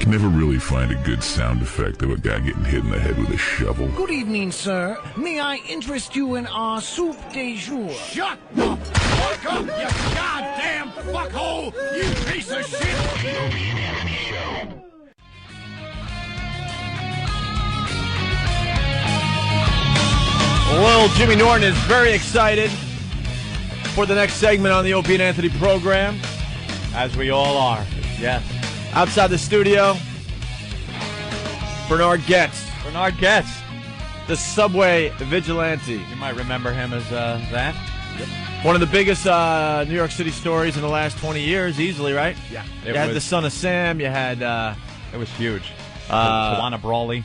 can never really find a good sound effect of a guy getting hit in the head with a shovel. Good evening, sir. May I interest you in our soup de jour? Shut the fuck up, you goddamn fuckhole! You piece of shit! The Opie and Anthony Show. Well, Jimmy Norton is very excited for the next segment on the Opie and Anthony program, as we all are. Yes. Outside the studio, Bernard Goetz. Bernard Goetz, the subway vigilante. you might remember him as that. One of the biggest New York City stories in the last 20 years, easily, right? Yeah. You had the Son of Sam, you had... it was huge. Tawana Brawley.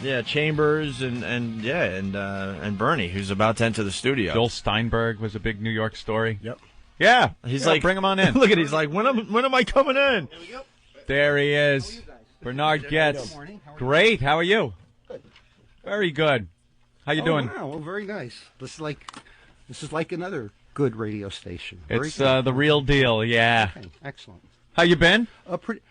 Yeah, Chambers and Bernie, who's about to enter the studio. Joel Steinberg was a big New York story. Yep. Yeah. He's like, bring him on in. Look at, he's like, when am I coming in? There we go. There he is. Bernard Goetz. Great. How are you? Good. Very good. How you doing? Wow, well, very nice. This is like another good radio station. Very It's good. the real deal. Yeah. Okay, excellent. How you been?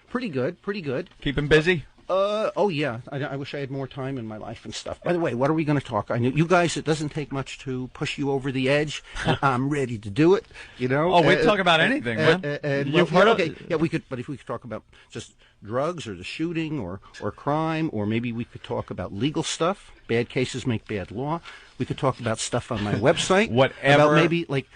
Pretty good. Pretty good. Keeping busy? Oh yeah. I wish I had more time in my life and stuff. By the way, what are we going to talk? I know you guys. It doesn't take much to push you over the edge. And I'm ready to do it. You know. Oh, we talk about anything, man. You've heard of okay. Yeah, we could. But if we could talk about just drugs or the shooting or crime, or maybe we could talk about legal stuff. Bad cases make bad law. We could talk about stuff on my website. Whatever. About maybe like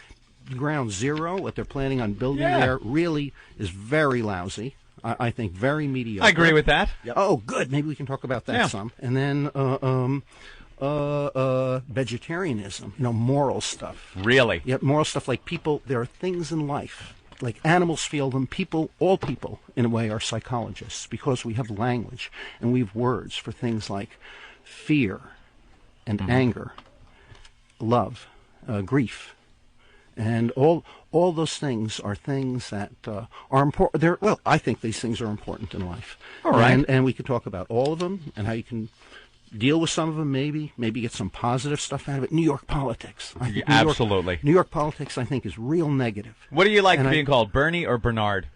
Ground Zero. What they're planning on building there really is very lousy. I think very mediocre. I agree with that. Yep. Oh, good. Maybe we can talk about that some. And then vegetarianism, moral stuff. Really? Yeah, moral stuff like people, there are things in life, like animals feel them, all people, in a way, are psychologists because we have language and we have words for things like fear and anger, love, grief. And all those things are things that are important. Well, I think these things are important in life. All right. And we could talk about all of them and how you can deal with some of them, maybe get some positive stuff out of it. New York politics. I think Absolutely. New York politics, I think, is real negative. What do you like being called, Bernie or Bernard?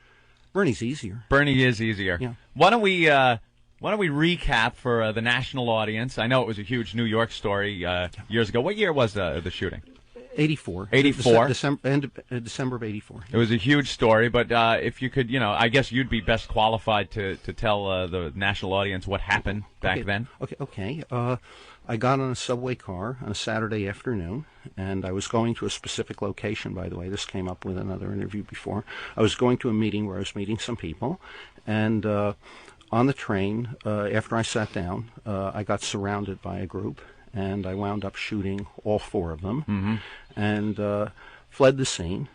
Bernie's easier. Bernie is easier. Yeah. Why don't we recap for the national audience? I know it was a huge New York story years ago. What year was the shooting? 84. 84. December of 84. It was a huge story, but if you could, I guess you'd be best qualified to tell the national audience what happened back then. Okay. I got on a subway car on a Saturday afternoon, and I was going to a specific location, by the way. This came up with another interview before. I was going to a meeting where I was meeting some people, and on the train, after I sat down, I got surrounded by a group, and I wound up shooting all four of them, and fled the scene,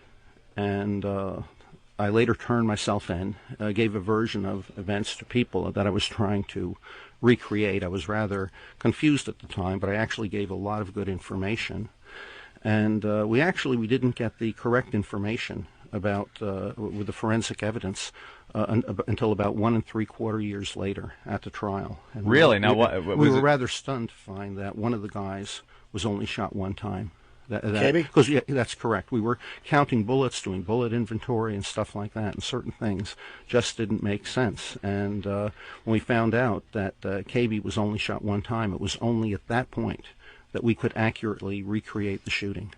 and I later turned myself in, gave a version of events to people that I was trying to recreate. I was rather confused at the time, but I actually gave a lot of good information, and we didn't get the correct information about with the forensic evidence until about 1 3/4 years later at the trial. And really? we were rather stunned to find that one of the guys was only shot one time. Because that's correct. We were counting bullets, doing bullet inventory and stuff like that, and certain things just didn't make sense. And when we found out that KB was only shot one time, it was only at that point that we could accurately recreate the shooting.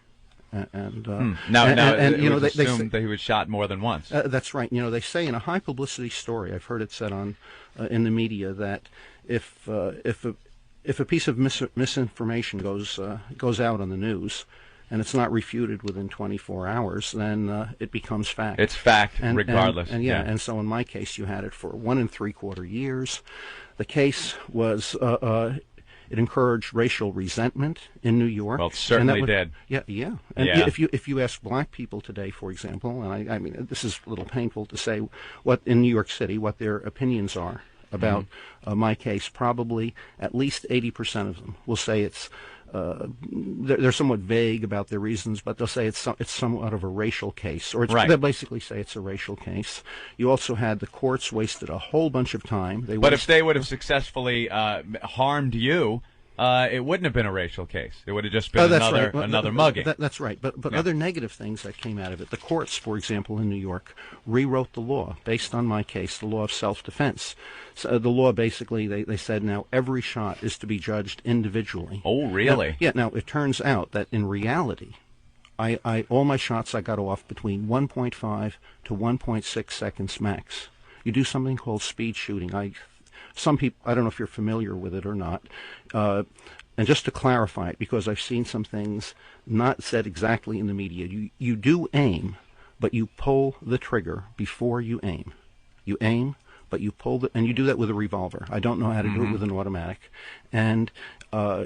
They assumed that he was shot more than once. That's right. They say in a high publicity story, I've heard it said on in the media, that if a piece of misinformation goes out on the news, and it's not refuted within 24 hours, then it becomes fact. It's fact, regardless. And so in my case, you had it for 1 3/4 years. The case was it encouraged racial resentment in New York. Well, it certainly did. Yeah. And if you ask black people today, for example, and I mean, this is a little painful to say, what in New York City, what their opinions are about my case, probably at least 80% of them will say it's they're somewhat vague about their reasons, but they'll say it's somewhat of a racial case, or they'll basically say it's a racial case. You also had the courts wasted a whole bunch of time. But if they would have successfully harmed you, it wouldn't have been a racial case. It would have just been another mugging. That's right. But other negative things that came out of it. The courts, for example, in New York, rewrote the law based on my case, the law of self-defense. So, the law basically, they said now every shot is to be judged individually. Oh, really? Now it turns out that in reality, all my shots I got off between 1.5 to 1.6 seconds max. You do something called speed shooting. Some people, I don't know if you're familiar with it or not, and just to clarify it, because I've seen some things not said exactly in the media, you do aim, but you pull the trigger before you aim. You aim, but you pull and you do that with a revolver. I don't know how to do it with an automatic. And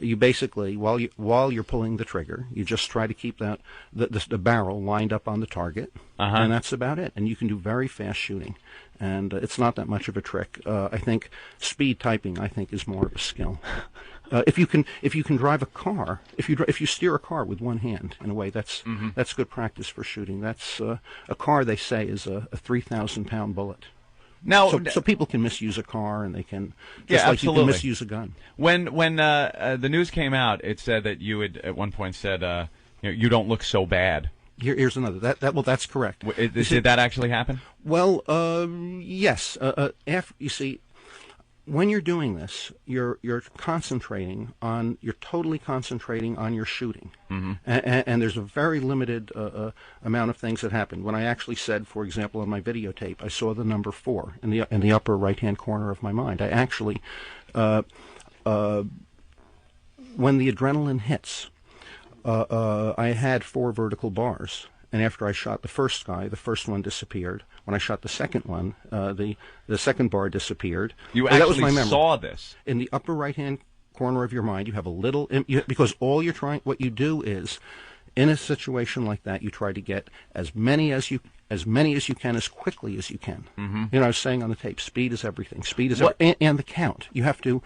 you basically, while you're pulling the trigger, you just try to keep the barrel lined up on the target, and that's about it. And you can do very fast shooting. And it's not that much of a trick. I think speed typing, I think, is more of a skill. If you can drive a car, if you steer a car with one hand, in a way, that's good practice for shooting. That's a car, they say, is a 3,000-pound bullet. Now, so people can misuse a car, and they can absolutely. You can misuse a gun. When the news came out, it said that you had at one point said, you don't look so bad. Here's another. That's correct. Did that actually happen? Well, yes. You see, when you're doing this, you're totally concentrating on your shooting, and there's a very limited amount of things that happen. When I actually said, for example, on my videotape, I saw the number 4 in the upper right-hand corner of my mind. I actually, when the adrenaline hits. I had 4 vertical bars, and after I shot the first guy, the first one disappeared. When I shot the second one, the second bar disappeared. You actually that was my memory. saw this in the upper right-hand corner of your mind. You have a little because what you do is, in a situation like that, you try to get as many as you can as quickly as you can. I was saying on the tape, speed is everything. Speed is and the count. You have to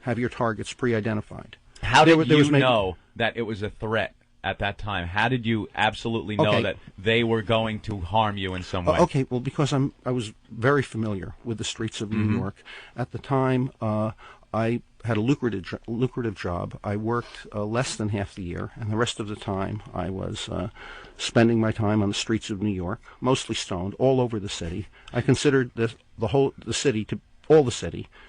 have your targets pre-identified. How did you know that it was a threat at that time? How did you absolutely know that they were going to harm you in some way? Okay, well, because I was very familiar with the streets of New York. At the time, I had a lucrative job. I worked less than half the year, and the rest of the time I was spending my time on the streets of New York, mostly stoned, all over the city. I considered all the city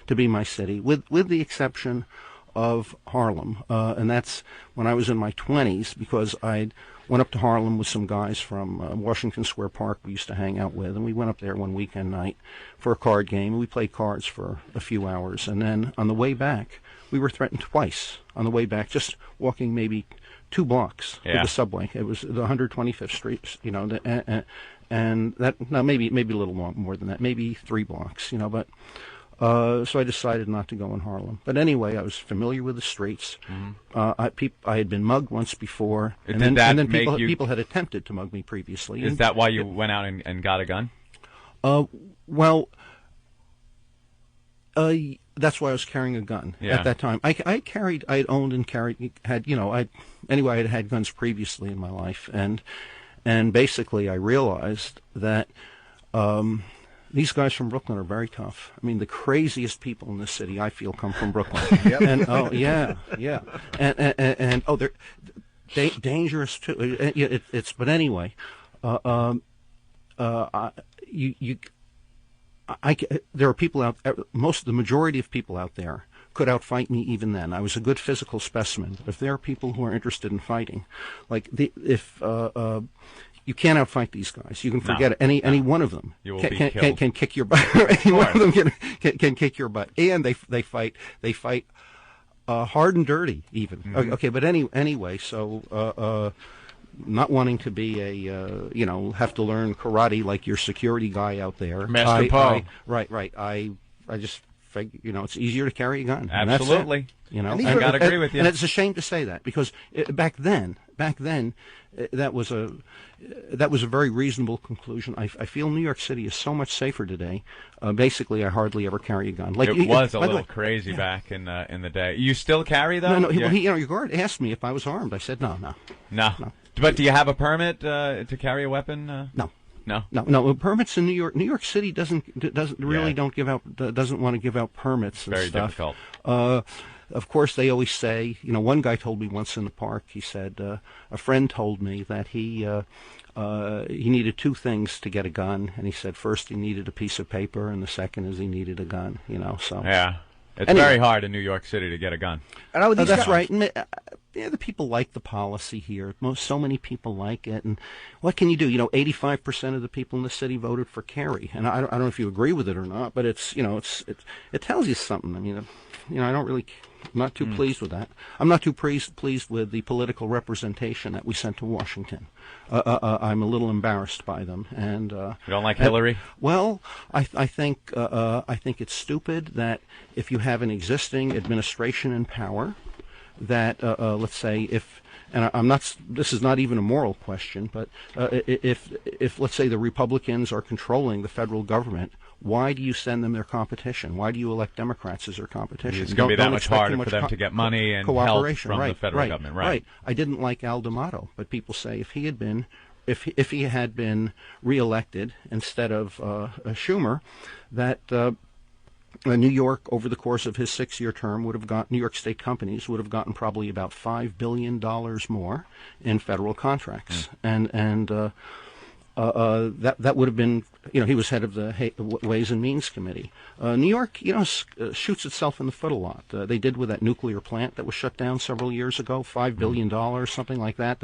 to be my city, with the exception of Harlem, and that's when I was in my 20s, because I went up to Harlem with some guys from Washington Square Park we used to hang out with, and we went up there one weekend night for a card game, and we played cards for a few hours, and then on the way back, we were threatened twice on the way back, just walking maybe 2 blocks with the subway. It was the 125th Street, and that, now maybe a little more than that, maybe 3 blocks, but so I decided not to go in Harlem. But anyway, I was familiar with the streets. I had been mugged once before, and then people had attempted to mug me previously. Is that why you went out and got a gun? Well, that's why I was carrying a gun at that time. I had owned and carried, I had had guns previously in my life, and basically I realized that these guys from Brooklyn are very tough. I mean, the craziest people in this city, I feel, come from Brooklyn. And they're dangerous too. But anyway, there are people out. The majority of people out there could outfight me even then. I was a good physical specimen. But if there are people who are interested in fighting, you can't outfight these guys. You can forget it. Any one of them can kick your butt. Any one of them can kick your butt, and they fight hard and dirty even. Okay, but anyway, so not wanting to be have to learn karate like your security guy out there. Master Paul. Right. I just figure, it's easier to carry a gun. Absolutely. I gotta agree with you. And it's a shame to say that, because back then, that was a very reasonable conclusion. I feel New York City is so much safer today. Basically, I hardly ever carry a gun. It was a little crazy back in the day. You still carry though? No. Your guard asked me if I was armed. I said no. But do you have a permit to carry a weapon? No. Permits in New York City doesn't want to give out permits and very stuff. Very difficult. of course, they always say, one guy told me once in the park, he said, a friend told me that he needed two things to get a gun, and he said first he needed a piece of paper, and the second is he needed a gun, so. Yeah. It's very hard in New York City to get a gun. That's right. And, the people like the policy here. So many people like it. And what can you do? 85% of the people in the city voted for Kerry. And I don't know if you agree with it or not, but it tells you something. I mean, I'm not too pleased with that. I'm not too pleased with the political representation that we sent to Washington. I'm a little embarrassed by them. And you don't like Hillary? Well, I think it's stupid that if you have an existing administration in power, that let's say this is not even a moral question, but if let's say the Republicans are controlling the federal government, why do you send them their competition? Why do you elect Democrats as their competition? It's going to be that much harder for them to get money and help from the federal government, right? I didn't like Al D'Amato, but people say if he had been reelected instead of Schumer, that New York, over the course of his 6-year term, New York State companies would have gotten probably about $5 billion more in federal contracts, and that would have been, he was head of the Ways and Means Committee. New York, shoots itself in the foot a lot. They did with that nuclear plant that was shut down several years ago, $5 billion, something like that.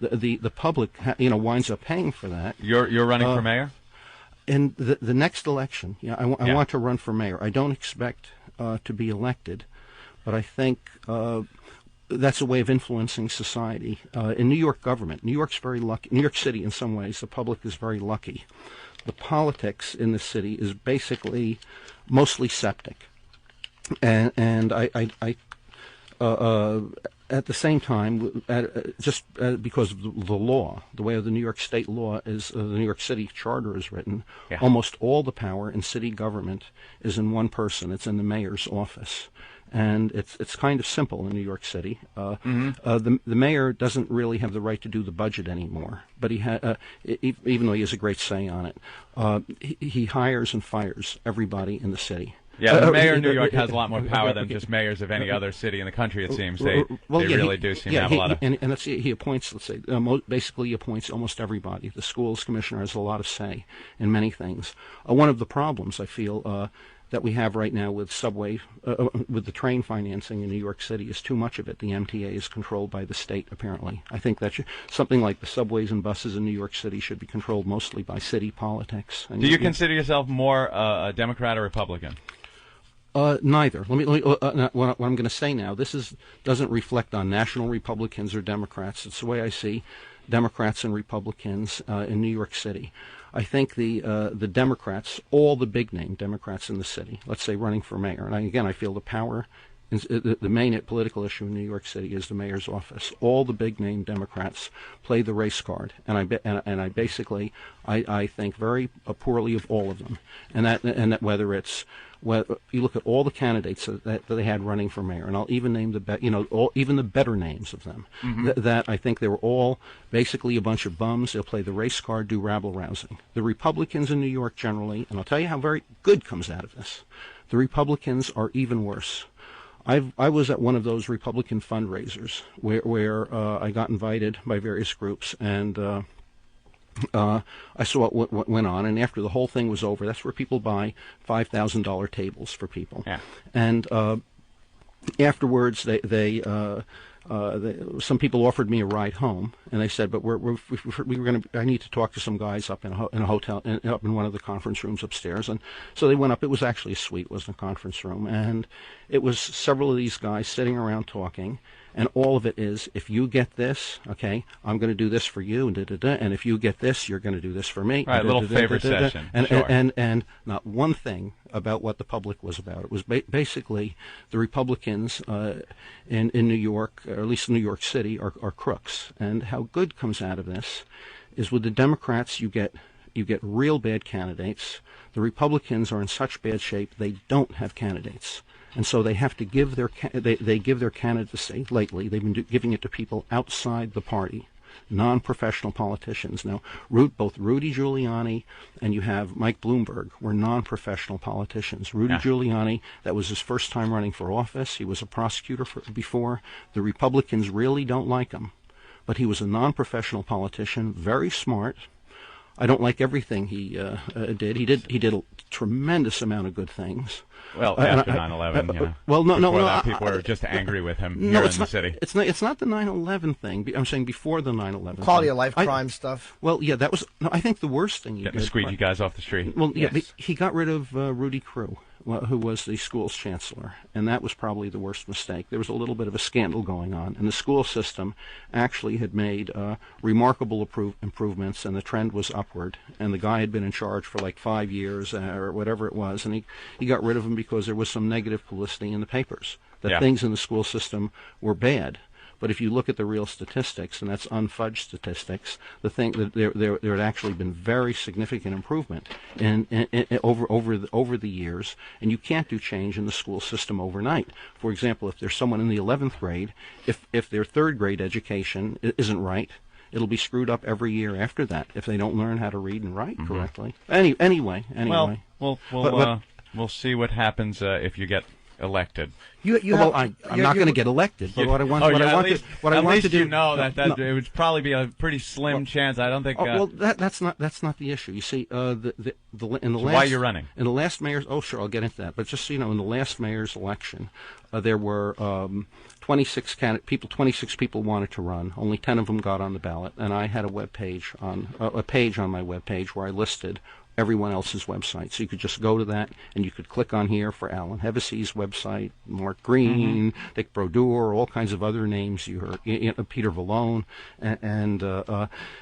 The public, winds up paying for that. You're running for mayor? In the next election, I want to run for mayor. I don't expect to be elected, but I think that's a way of influencing society. In New York government, New York's very lucky. New York City, in some ways, the public is very lucky. The politics in the city is basically mostly septic, and I at the same time, because of the law, the way the New York State law is, the New York City Charter is written, almost all the power in city government is in one person. It's in the mayor's office. And it's kind of simple in New York City. The mayor doesn't really have the right to do the budget anymore, but even though he has a great say on it, he hires and fires everybody in the city. Yeah, the mayor of New York has a lot more power than just mayors of any other city in the country, it seems. They really do seem to have a lot of... And he appoints, let's say, basically he appoints almost everybody. The schools commissioner has a lot of say in many things. One of the problems, I feel, that we have right now with subway, with the train financing in New York City is too much of it. The MTA is controlled by the state, apparently. I think that something like the subways and buses in New York City should be controlled mostly by city politics. Do you consider yourself more a Democrat or Republican? Neither. What I'm going to say now, doesn't reflect on national Republicans or Democrats. It's the way I see Democrats and Republicans in New York City. I think the Democrats, all the big-name Democrats in the city, let's say running for mayor, and I feel the power, the main political issue in New York City is the mayor's office. All the big-name Democrats play the race card, and I basically think very poorly of all of them, and that whether it's you look at all the candidates that they had running for mayor, and I'll even name even the better names of them. That I think they were all basically a bunch of bums. They'll play the race card, do rabble-rousing. The Republicans in New York generally, and I'll tell you how very good comes out of this. The Republicans are even worse. I was at one of those Republican fundraisers where I got invited by various groups, and I saw what went on, and after the whole thing was over, that's where people buy $5,000 tables for people. Yeah. And afterwards, some people offered me a ride home, and they said, "But we were going to. I need to talk to some guys up in a hotel, up in one of the conference rooms upstairs." And so they went up. It was actually a suite, wasn't a conference room, and it was several of these guys sitting around talking. And all of it is, if you get this, okay, I'm going to do this for you, and if you get this, you're going to do this for me. Right, little favorite session. And not one thing about what the public was about. It was basically the Republicans in New York, or at least in New York City, are crooks. And how good comes out of this is with the Democrats, you get real bad candidates. The Republicans are in such bad shape they don't have candidates. And so they have to give their candidacy lately. They've been giving it to people outside the party. non-professional politicians. Now, both Rudy Giuliani and you have Mike Bloomberg were non-professional politicians. Rudy Giuliani, that was his first time running for office. He was a prosecutor before. The Republicans really don't like him, but he was a non-professional politician, very smart. I don't like everything he did. He did a tremendous amount of good things. Well, after 9/11, yeah. Well, no, people were just angry with him here in the city. It's not the 9/11 thing. I'm saying before the 9/11. Quality of life crime stuff. Well, yeah, that was. No, I think the worst thing he did. Getting the squeegee guys off the street. Well, yeah, he got rid of Rudy Crew, who was the school's chancellor, and that was probably the worst mistake. There was a little bit of a scandal going on, and the school system actually had made remarkable improvements, and the trend was upward. And the guy had been in charge for like 5 years or whatever it was, and he got rid of him because there was some negative publicity in the papers that things in the school system were bad. But if you look at the real statistics, and that's unfudged statistics, the thing that there had actually been very significant improvement over the years, and you can't do change in the school system overnight. For example, if there's someone in the 11th grade, if their third grade education isn't right, it'll be screwed up every year after that if they don't learn how to read and write correctly. Anyway. Well, we'll see what happens if you get elected. I'm not going to get elected, but what I want to do. You know that it would probably be a pretty slim chance. I don't think. That's not the issue. You see, in the last. Why you're running? In the last mayor's. Oh, sure, I'll get into that. But just so you know, in the last mayor's election, there were 26 people wanted to run. Only 10 of them got on the ballot, and I had a page on my web page where I listed everyone else's website. So you could just go to that, and you could click on here for Alan Hevesey's website, Mark Green, Dick Brodeur, all kinds of other names you heard, Peter Vallone, and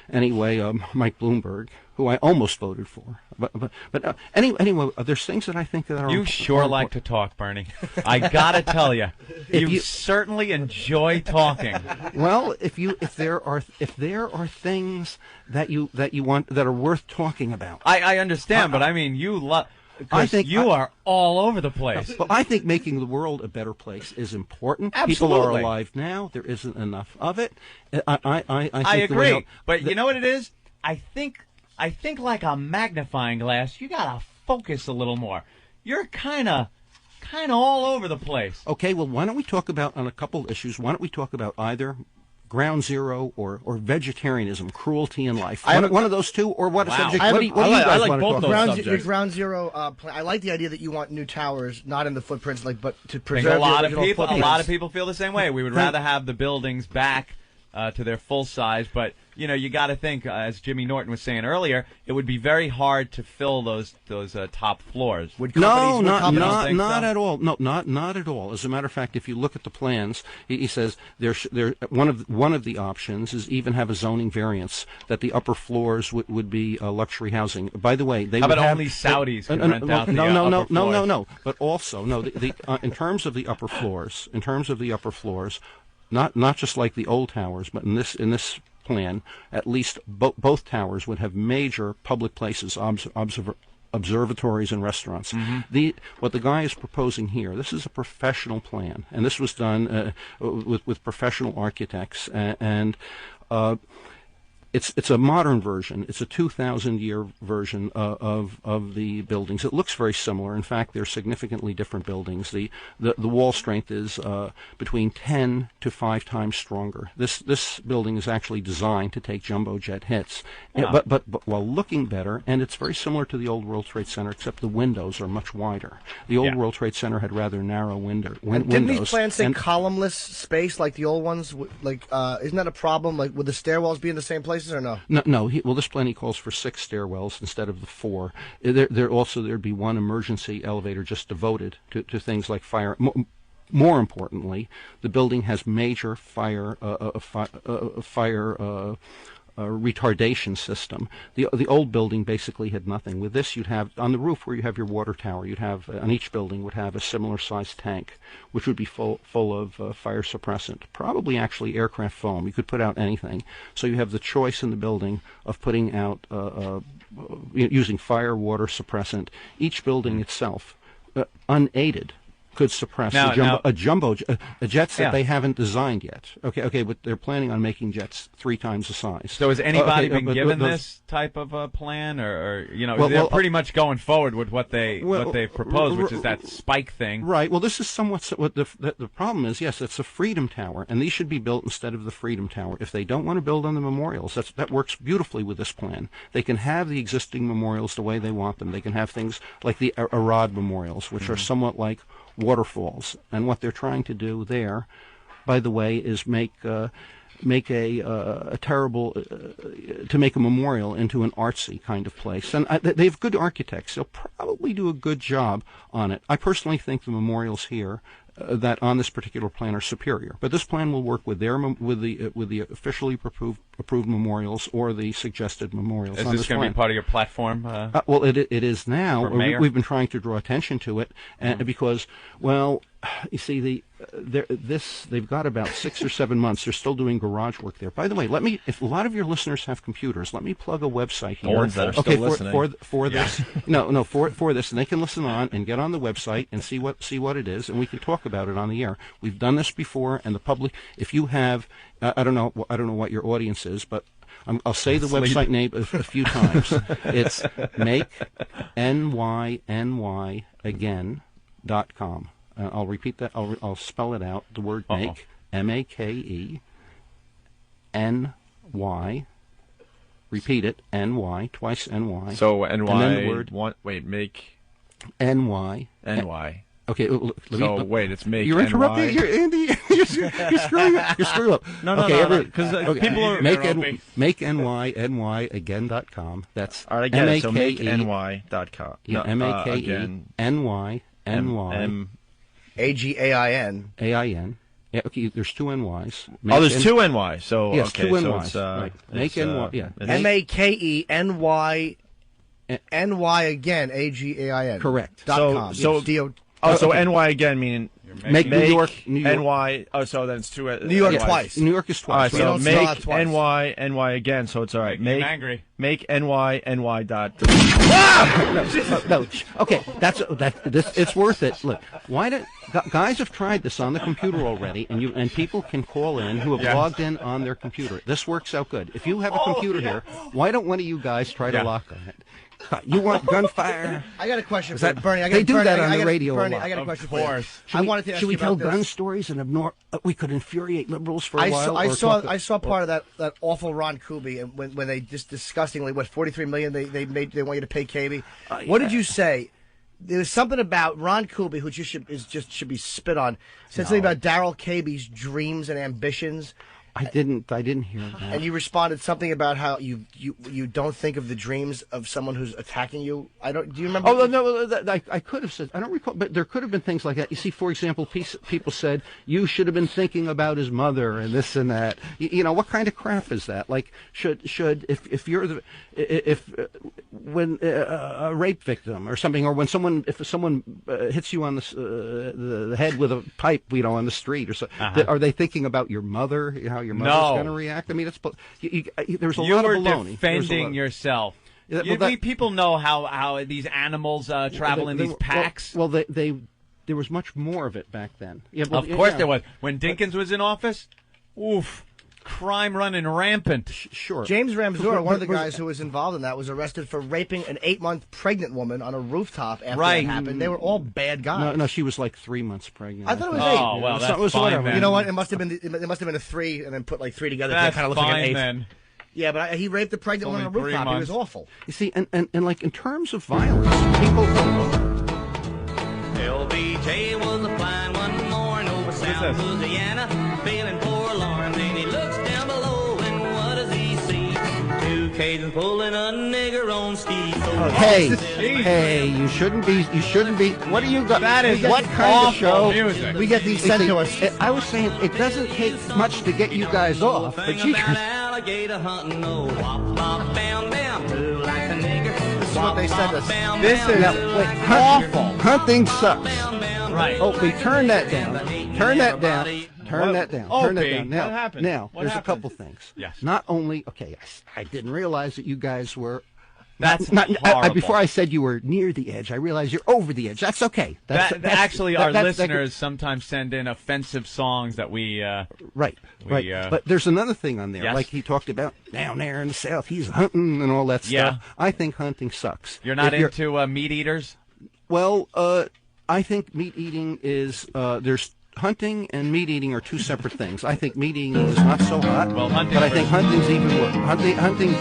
anyway, Mike Bloomberg, who I almost voted for. But anyway, there's things that I think that are. You sure like to talk, Bernie. I gotta tell you, you certainly enjoy talking. Well, if there are things that you want that are worth talking about, I understand, but I mean I think you are all over the place. Well, I think making the world a better place is important. Absolutely. People are alive now. There isn't enough of it. I agree, but you know what it is? I think like a magnifying glass, you gotta focus a little more. You're kind of all over the place. Okay, well, why don't we talk about, on a couple of issues, why don't we talk about either Ground Zero or vegetarianism, cruelty in life? One of those two, or what? Wow. Subject? What do you guys like want both to talk those about? subjects. Ground Zero. I like the idea that you want new towers, not in the footprints, but to I think preserve a lot the of original people. A footprints. lot of people feel the same way. We would rather have the buildings back to their full size, but you got to think, as Jimmy Norton was saying earlier, it would be very hard to fill those top floors. Not at all. No, not at all. As a matter of fact, if you look at the plans, he says one of the options is even have a zoning variance that the upper floors would be luxury housing. By the way, they How would about have only Saudis can rent out the upper floors? No. But also, in terms of the upper floors, not just like the old towers, but in this plan, at least both towers would have major public places, observatories and restaurants. What the guy is proposing here, this is a professional plan, and this was done with professional architects, and it's a modern version. It's a 2,000-year version of the buildings. It looks very similar. In fact, they're significantly different buildings. The wall strength is between 10 to 5 times stronger. This building is actually designed to take jumbo jet hits, but while looking better. And it's very similar to the old World Trade Center, except the windows are much wider. The old World Trade Center had rather narrow windows. Didn't these plans say columnless space like the old ones? Isn't that a problem? Like, would the stairwells be in the same place? Or no? No. This plan, he calls for 6 stairwells instead of the 4. There'd be one emergency elevator just devoted to things like fire. More importantly, the building has major fire retardation system. The old building basically had nothing. With this, you'd have on the roof where you have your water tower, you'd have on each building would have a similar sized tank, which would be full of fire suppressant, probably actually aircraft foam. You could put out anything. So you have the choice in the building of putting out using fire, water suppressant. Each building itself, unaided, suppress Now- a jets that they haven't designed yet. Okay, but they're planning on making jets 3 times the size. So has anybody been but given those- this type of a plan, or Well, they're well, pretty much going forward with what they've proposed, which is that spike thing? Right. Well, this is somewhat what the problem is. Yes, it's a Freedom Tower, and these should be built instead of the Freedom Tower. If they don't want to build on the memorials, that works beautifully with this plan. They can have the existing memorials the way they want them. They can have things like the Arad memorials, which are somewhat like waterfalls. And what they're trying to do there, by the way, is make a terrible to make a memorial into an artsy kind of place. And they have good architects. They'll probably do a good job on it. I personally think the memorials here that on this particular plan are superior. But this plan will work with the officially approved memorials or the suggested memorials. Is on this this going to plan. be part of your platform? Well, it is now. For mayor? We've been trying to draw attention to it, and because, well, you see, they've got about 6 or 7 months. They're still doing garage work there. By the way, if a lot of your listeners have computers, let me plug a website here. The ones that are still listening. For this, for this, and they can listen on and get on the website and see what it is, and we can talk about it on the air. We've done this before, and the public. If you have, I don't know what your audience is, but I'll say the website name a few times. It's makenynyagain.com. I'll repeat that. I'll spell it out. The word make, MAKENY. Repeat it, NY, twice NY. So NY. And then the word make NY. NY. Okay. Wait, it's make. You're interrupting. NY. You're Andy. You're screwing up. You're screwing up. No, because people are make NY again.com. That's all right. I get it. So make NY.com. Yeah, MAKENY AGAIN. AIN. Yeah, okay, there's 2 NYs. There's 2 NY. So yes, okay, 2 so NYs. it's, Right. Make NY. Yeah. MAKENY NY again AGAIN. Correct. .com. So NY again meaning Make New York. NY. Oh, so then it's 2. New York Yes. twice. New York is All right, twice. so don't spell make it twice. NY again. So it's all right. I'm angry. Make NY dot. No. Okay, it's worth it. Look, guys have tried this on the computer already, and people can call in who have logged in on their computer. This works out good. If you have a computer here, why don't one of you guys try to lock on it? You want gunfire? I got a question for you, Bernie. They do that on the radio a Bernie, lot. I got a question for you. Should we tell about gun this. stories and ignore? We could infuriate liberals for a while. I saw part of that awful Ron Kuby, and when they just disgustingly $43 million they want you to pay KB. What did you say? There was something about Ron Kuby, who should be spit on. Said something about Daryl Caby's dreams and ambitions. I didn't hear that. And you responded something about how you don't think of the dreams of someone who's attacking you. Do you remember? Oh no, I could have said. I don't recall, but there could have been things like that. You see, for example, people said you should have been thinking about his mother and this and that. You know, what kind of crap is that? Like, when a rape victim or something, or when someone hits you on the head with a pipe, on the street or so, are they thinking about your mother? How your mother's going to react? I mean, there's a lot of baloney. You were defending yourself. People know how these animals travel in these packs. Well, there was much more of it back then. Yeah, of course there was. When Dinkins was in office, oof, crime running rampant. Sure. James Ramseur, one of the guys who was involved in that, was arrested for raping an 8-month pregnant woman on a rooftop after it happened. They were all bad guys. No, she was like 3 months pregnant. I thought it was 8. Oh, well, that's fine, man. You know what? It must have been a 3, and then put like 3 together. That's kind of looking fine, at 8. then. Yeah, but he raped a pregnant woman on a rooftop. He was awful. You see, and like in terms of violence, people. LBJ was flying one morning over South Louisiana, feeling forlorn. Then he looks down below, and what does he see? 2 Cajuns pulling a nigger on skis. Hey, you shouldn't be. What do you got? That is what kind of show? Music. We get these sent to us. I was saying it doesn't take much to get you guys off, but you can. Alligator hunting, oh, wop, wop, bam, bam, who like a nigger? This is what they sent us. This is awful. Hunting sucks. Right. Opie, turn that down. Turn that down. Turn that down. Turn that down. What happened? Now, there's a couple things. Yes. Not only, I didn't realize that you guys were That's horrible. Before I said you were near the edge, I realized you're over the edge. That's okay. Actually, our listeners sometimes send in offensive songs that we... Right. But there's another thing on there. Yes? Like he talked about down there in the South, he's hunting and all that stuff. Yeah. I think hunting sucks. You're not into meat eaters? Well, I think meat eating is... there's hunting and meat eating are two separate things. I think meat eating is not so hot, well, hunting but I think hunting's even worse.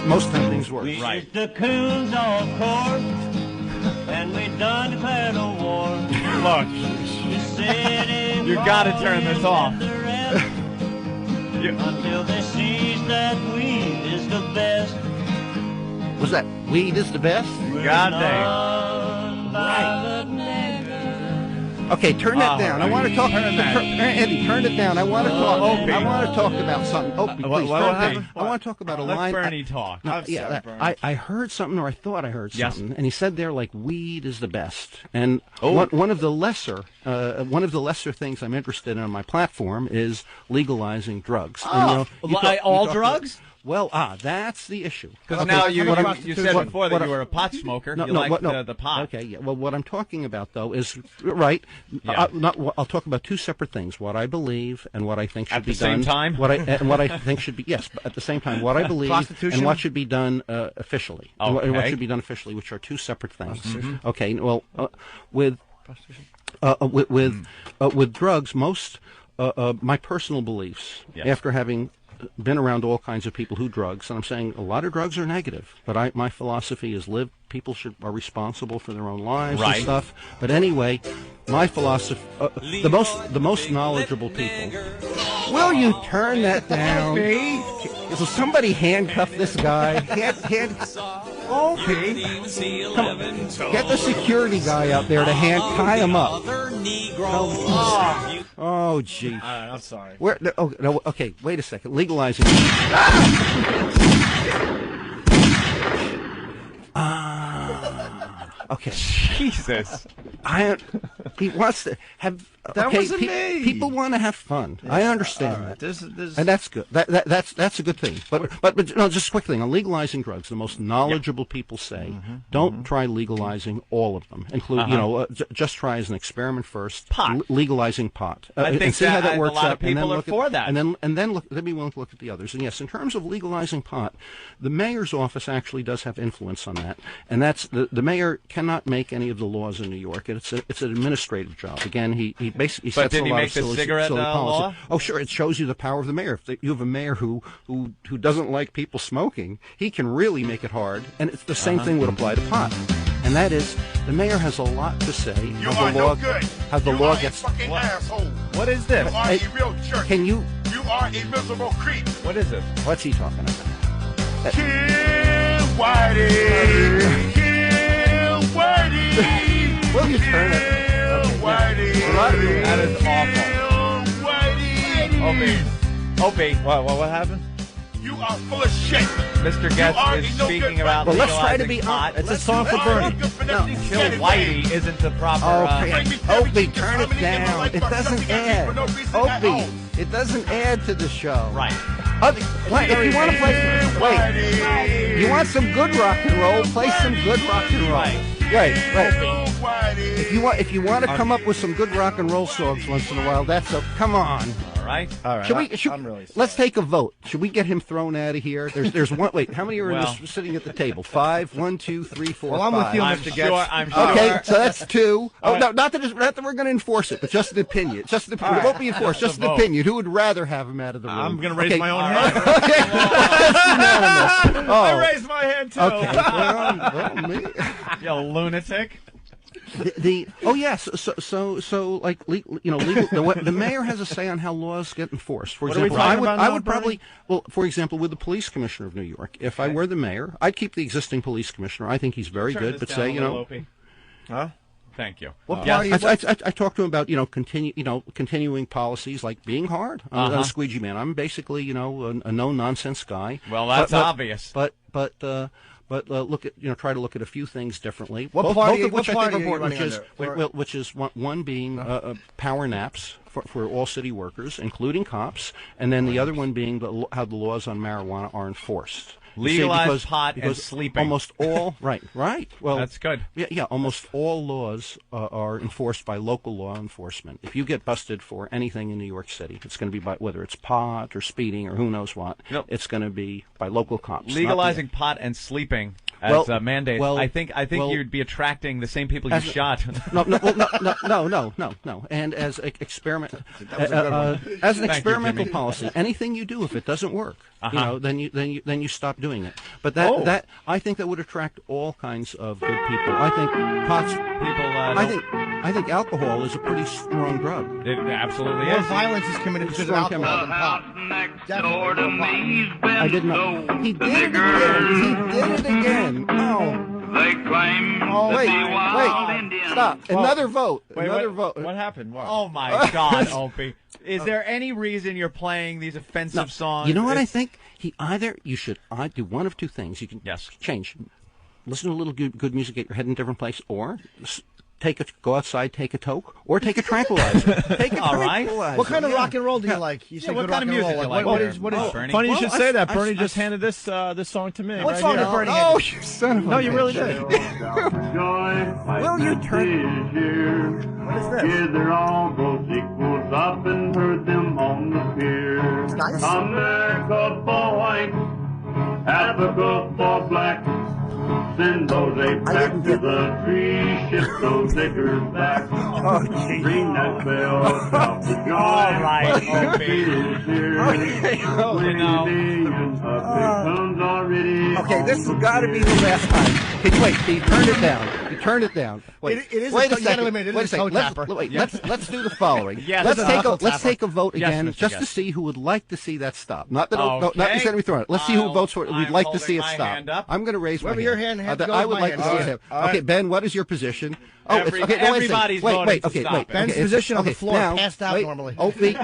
Most hunting's worse. We Right. shoot the coons off course, and we done declared a war. Look, you got to turn this off. Until they see that weed is the best. Was that weed is the best? God dang. Okay, turn that down. I want to talk. Eddie, turn it down. I want to talk. Opie. I want to talk about something. Opie, please. What happened? I want to talk about a Let line. Bernie talk. No, I heard something, or I thought I heard Yes. something, and he said there like weed is the best. And one of the lesser things I'm interested in on my platform is legalizing drugs. And, all drugs? Well, that's the issue. Because now you said before that you were a pot smoker. You liked the pot. Okay, yeah. Well, what I'm talking about, though, is, right, Yeah. I'll talk about two separate things, what I believe and what I think should be At done. the same time? And what I think should be, yes, but at the same time, what I believe and what should be done officially. And what should be done officially, which are two separate things. Okay, well, with drugs, my personal beliefs, after having been around all kinds of people who drugs, and I'm saying a lot of drugs are negative, but my philosophy is people are responsible for their own lives and stuff. But anyway, my philosophy, the most knowledgeable people. Will you turn that down? Will somebody handcuff this guy? Opie, come on, get the security guy out there to tie him up. Oh, gee. I'm sorry. Okay, wait a second. Legalizing. Okay. Jesus. He wants to have. That wasn't me. People want to have fun. I understand that. And that's good. That's a good thing. But no, just a quick thing on legalizing drugs. The most knowledgeable people say don't try legalizing all of them. Include just try as an experiment first. Pot. Legalizing pot. I think and see how that works a lot out. of people are for that. And then look. Then be willing to look at the others. And yes, in terms of legalizing pot, the mayor's office actually does have influence on that. And that's the mayor cannot make any of the laws in New York. It's an administrative job. Again, he basically sets a lot of silly cigarette policy. law? Oh, sure. It shows you the power of the mayor. If you have a mayor who doesn't like people smoking, he can really make it hard. And it's the same thing would apply to pot. And that is, the mayor has a lot to say how the law gets. Fucking asshole. What is this? You are a real jerk. Can you? You are a miserable creep. What is this? What's he talking about? Kill Whitey. Kill Whitey. Will you turn it? Whitey. That is awful. Whitey. Opie. What happened? You are full of shit. Mr. Goetz is speaking about well, let's try to legalizing be pot. It's a song for Bernie. Kill Whitey isn't the proper... Opie, turn it down. It doesn't add. Opie, it doesn't add to the show. Right. If you want to play... You want some good rock and roll, play some good rock and roll. Right. If you want to come up with some good rock and roll songs once in a while, come on. All right. Let's take a vote. Should we get him thrown out of here? There's one. Wait, how many are sitting at the table? 5. 1, 2, 3, 4. Well, I'm with you, Mr. Goetz. I'm sure. Okay, so that's 2. Oh, no, not that we're going to enforce it, but just an opinion. Just an opinion. It won't be enforced. Just an opinion. Who would rather have him out of the room? I'm going to raise my own hand. I raised my hand too. Okay. Well, me. You lunatic. The mayor has a say on how laws get enforced. For example, I would probably, for example, with the police commissioner of New York, if I were the mayor, I'd keep the existing police commissioner. I think he's very good, but say, Thank you. I talked to him about continuing policies like being hard on a squeegee man. I'm basically a no nonsense guy. Well, that's obvious. But look at try to look at a few things differently. What party are you running under? Which is one being power naps for all city workers, including cops, and then the other one being how the laws on marijuana are enforced. Legalize pot and sleeping. Almost all right. Well, that's good. Yeah. Almost all laws are enforced by local law enforcement. If you get busted for anything in New York City, it's going to be by whether it's pot or speeding or who knows what. It's going to be by local cops. Legalizing pot and sleeping as mandates. I think you'd be attracting the same people you shot. No. And as an experimental policy, anything you do, if it doesn't work, then you stop doing it. But that I think that would attract all kinds of good people. I think I think alcohol is a pretty strong drug. It absolutely More is. violence is committed because of alcohol than pot. I didn't know. He did it again. Oh. They claim wait. Stop. Another vote. What happened? What? Oh, my God, Opie. Is there any reason you're playing these offensive songs? You know what I think? You should do one of two things. You can change. Listen to a little good music, get your head in a different place, or go outside, take a toke, or take a tranquilizer. All right. What kind of rock and roll do you like? You say what good kind of rock and music roll. do you like? What is Bernie? Funny you should say that. Bernie just handed this song to me. What right song here. did Bernie Oh, hand you son of a... No, you really did. Will you turn... What is this? Yeah, they're all both equals. I've been heard them on the pier. It's nice. America for white, Africa for black. Send those apes back to the tree, ship those niggers back. Ring that bell, stop the joy. All right, Opie is here. 20 million Africans already. Okay, this has got to be the last time. Hey, wait, you turn it down. Wait, It is wait a a second. Wait a second. Let's do the following. Yes, Let's take a vote again, Mr. just to Guest. see who would like to see that stop. Not that Okay. not necessarily we throw it. Let's see who votes for it. We'd I'm like to see it holding my stop. hand up. I'm going to raise my Wherever your hand hand. goes, I would my like to hand see goes. it. Okay, Ben, what is your position? Oh, no, wait a second. Everybody's voting Wait, to okay, stop wait. it. Ben's Okay, position on the okay, floor, now, passed out wait. normally. Opie.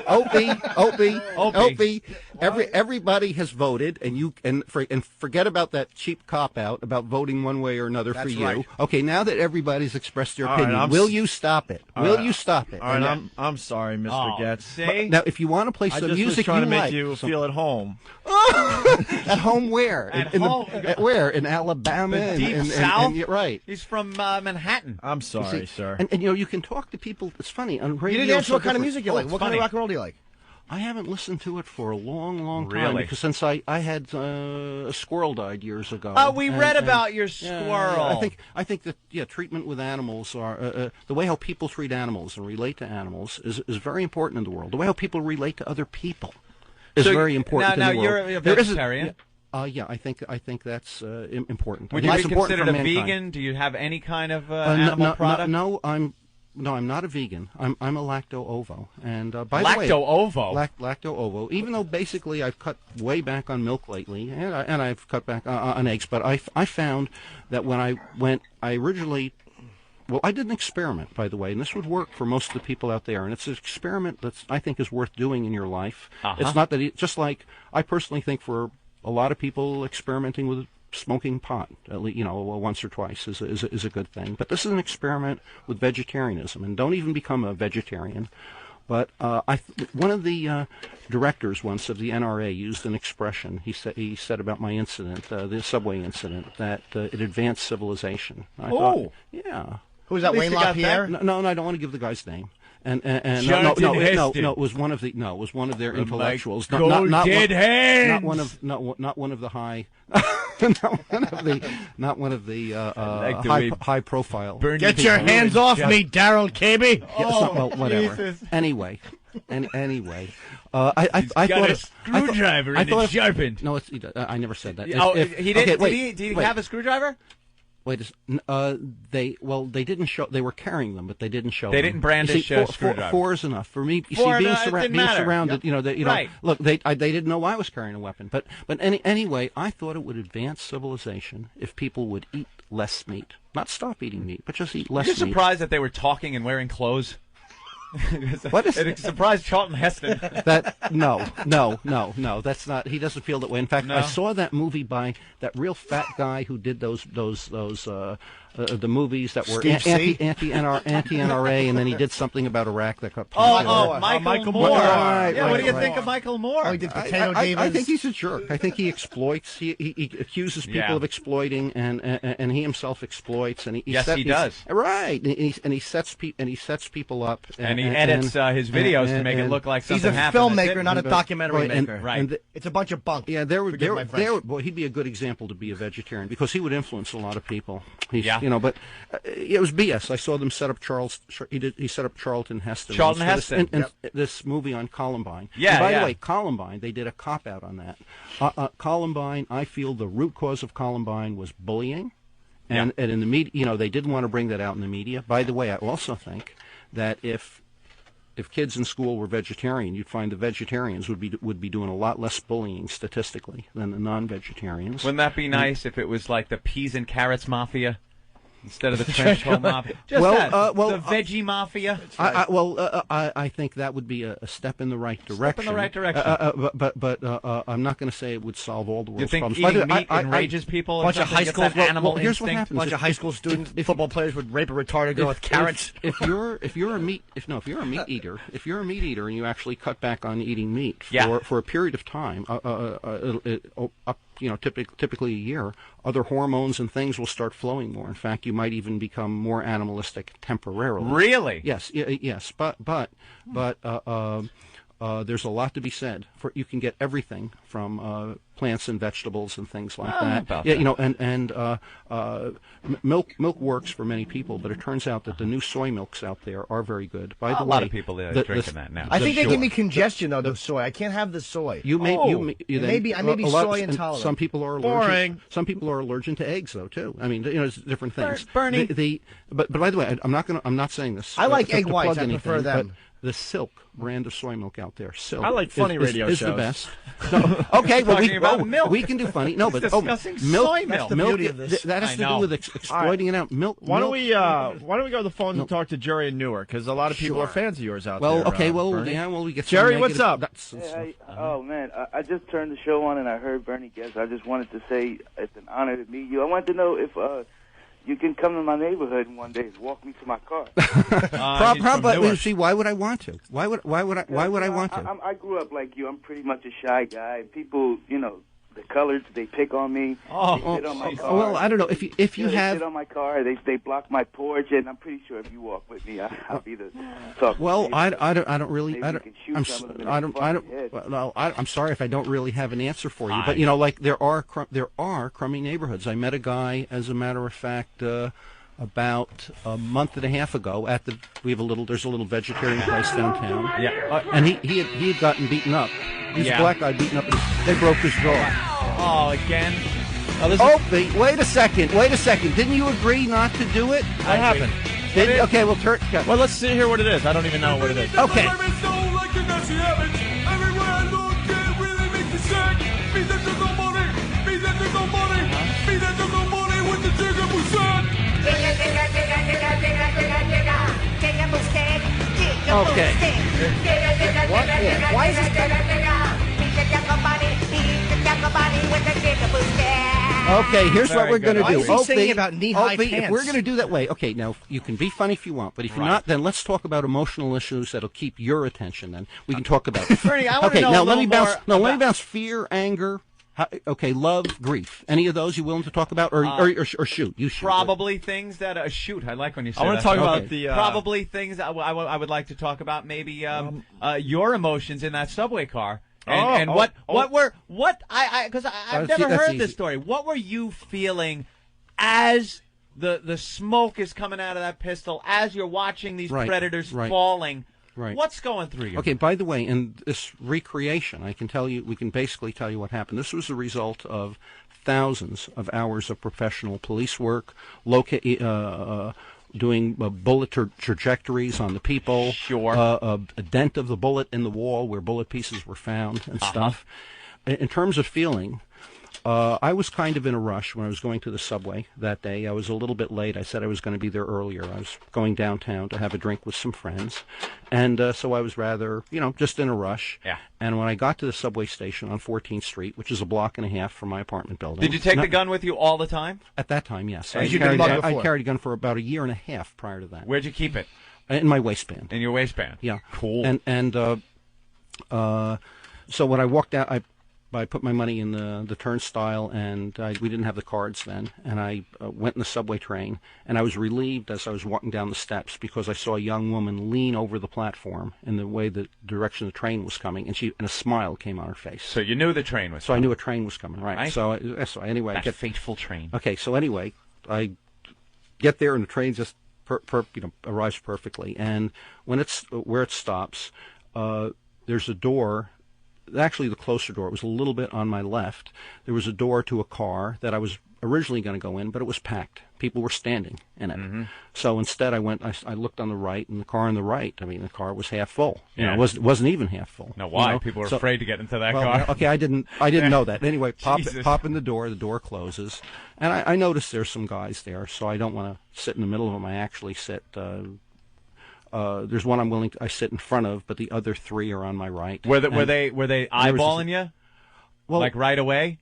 Everybody has voted, and forget about that cheap cop out about voting one way or another for you. right. Okay, now that everybody's expressed their All right, opinion, will you stop it? Will you stop it? All right, I'm sorry, Mr. Goetz. See? Now, if you want to play I some just music was trying to make like, you feel at home. at home where? Where? In Alabama? The deep and, South? and, right. He's from Manhattan. I'm sorry, See, sir. And you can talk to people. It's funny on radio. You didn't answer so what kind of different. music you like. it's What kind funny. of rock and roll do you like? I haven't listened to it for a long time. Really? Because since I had a squirrel died years ago. Oh, we and- read and- about your squirrel. I think that treatment with animals are the way how people treat animals and relate to animals is very important in the world. The way how people relate to other people is very important. Now in the you're world. a There is vegetarian. I think that's important. Would I you think be it's important considered for a mankind. vegan? Do you have any kind of animal product? No, I'm not a vegan. I'm a lacto-ovo. And by the way, Lacto-ovo? Lacto-ovo. Even though basically I've cut way back on milk lately, and I've cut back on eggs, but I found that when I originally. Well, I did an experiment, by the way, and this would work for most of the people out there, and it's an experiment that I think is worth doing in your life. It's not that just like I personally think for a lot of people experimenting with smoking pot, at least, once or twice is a good thing. But this is an experiment with vegetarianism, and don't even become a vegetarian. But one of the directors once of the NRA used an expression. He said about my incident, the subway incident, that it advanced civilization. I thought, yeah. Who was that, Wayne LaPierre? No, I don't want to give the guy's name. And no, it was one of their intellectuals. Not one of the high, not one of the high profile. Get your hands off me, Daryl Caby. Well, whatever. Jesus. Anyway, I got thought a screwdriver and it's sharpened. No, I never said that. He did. Did he have a screwdriver? Wait, they didn't show. They were carrying them, but they didn't show. They them. didn't brandish a screwdriver. Four is enough for me. You Four, see, being matter. surrounded, Yep. Right. Look, they didn't know I was carrying a weapon, but anyway, I thought it would advance civilization if people would eat less meat, not stop eating meat, but just eat less meat. You're surprised that they were talking and wearing clothes. What is it? Surprised Charlton Heston. No, that's not. He doesn't feel that way. In fact, No? I saw that movie by that real fat guy who did those the movies that were Steve C? anti-NRA, and then he did something about Iraq that got Michael Moore. What do you think of Michael Moore? Oh, he did Potato Davis. I think he's a jerk. I think he exploits. He accuses people of exploiting, and he himself exploits. And he does. Right, and he sets people up. And he edits his videos to make it look like something happened. He's a filmmaker, not a documentary maker. Right. It's a bunch of bunk. Yeah, well, he'd be a good example to be a vegetarian because he would influence a lot of people. But it was BS. I saw them set up he set up Charlton Heston. This movie on Columbine. Yeah. And by the way, Columbine, they did a cop out on that. Columbine, I feel the root cause of Columbine was bullying, and in the media, they didn't want to bring that out in the media. By the way, I also think that if kids in school were vegetarian, you'd find the vegetarians would be doing a lot less bullying statistically than the non-vegetarians. Wouldn't that be nice if it was like the peas and carrots mafia instead of the trench coat mafia? The veggie mafia. I think that would be a step in the right direction. But I'm not going to say it would solve all the world's problems. You think eating meat enrages people? A bunch of high school here's what happens. A bunch of high school student football players would rape a retarded girl with carrots. If you're a meat eater and you actually cut back on eating meat for a period of time, typically a year, other hormones and things will start flowing more. In fact, you might even become more animalistic temporarily. Really? Yes. But there's a lot to be said for. You can get everything from plants and vegetables and things like that. Milk works for many people, but it turns out that the new soy milks out there are very good. By the way, a lot of people are drinking that now. I think they give me congestion though. The soy, I can't have the soy. I may be soy intolerant. Some people are allergic. Some people are allergic to eggs though too. I mean, there's different things. Bernie. But by the way, I'm not saying this. I like egg whites. I prefer them. The Silk brand of soy milk out there. Silk. I like funny radio shows. Is the best. Okay, we can do funny. No, but discussing milk. Soy milk. That's the beauty of this. That has to do with exploiting it out. Milk. Why don't we go to the phones and talk to Jerry in Newark? Because a lot of people are fans of yours out there. We get Jerry. What's up? Oh man, I just turned the show on and I heard Bernie guest. I just wanted to say it's an honor to meet you. I wanted to know if you can come to my neighborhood one day and walk me to my car. See, why would I want to? Why would I want to? I grew up like you. I'm pretty much a shy guy. People, the colors, they pick on me. They sit on my car. Well, I don't know if you they have. sit on my car. They block my porch, and I'm pretty sure if you walk with me, I'll be the talk. Well, I don't really. I'm sorry if I don't really have an answer for you. But there are crummy neighborhoods. I met a guy, as a matter of fact, about a month and a half ago there's a little vegetarian place downtown. And he had gotten beaten up. He's a black guy beaten up. They broke his jaw. Oh, again? Wait a second. Didn't you agree not to do it? What happened? Okay, well, well, let's see here what it is. I don't even know what it is. Okay. Okay. What? Why is this? Okay, here's what we're going to do. Why is he singing about knee-high pants? If we're going to do that way, okay, now, you can be funny if you want, but if you're not, then let's talk about emotional issues that'll keep your attention, then. We can talk about it. Bernie, I want to know let me bounce fear, anger, love, grief. Any of those you willing to talk about, or shoot? You shoot. Probably things that shoot. I like when you say that. I want to talk about the probably things I would like to talk about. Maybe your emotions in that subway car. Because I've never heard this story. What were you feeling as the smoke is coming out of that pistol, as you're watching these predators falling? Right. What's going through you? Okay, by the way, in this recreation, we can basically tell you what happened. This was the result of thousands of hours of professional police work, doing bullet trajectories on the people, a dent of the bullet in the wall where bullet pieces were found and stuff. In terms of feeling, I was kind of in a rush when I was going to the subway that day. I was a little bit late. I said I was going to be there earlier. I was going downtown to have a drink with some friends. And so I was rather, just in a rush. Yeah. And when I got to the subway station on 14th Street, which is a block and a half from my apartment building. Did you take the gun with you all the time? At that time, yes. And I carried a gun for about a year and a half prior to that. Where'd you keep it? In my waistband. In your waistband? Yeah. Cool. So when I walked out, I put my money in the turnstile, and we didn't have the cards then, and I went in the subway train, and I was relieved as I was walking down the steps because I saw a young woman lean over the platform in the way the direction the train was coming, and a smile came on her face. So you knew the train was coming. So I knew a train was coming, right? So anyway, that fateful train. Okay, so anyway, I get there, and the train just arrives perfectly, and when where it stops, there's a door. Actually, the closer door, it was a little bit on my left. There was a door to a car that I was originally going to go in, but it was packed. People were standing in it. Mm-hmm. So instead, I looked on the right, and the car on the right, the car was half full. It wasn't even half full. Now, why? People were afraid to get into that car. Okay, I didn't know that. Anyway, pop in the door closes, and I noticed there's some guys there, so I don't want to sit in the middle of them. I actually sit. There's one I sit in front of, but the other three are on my right. Were they eyeballing you? Well, like right away?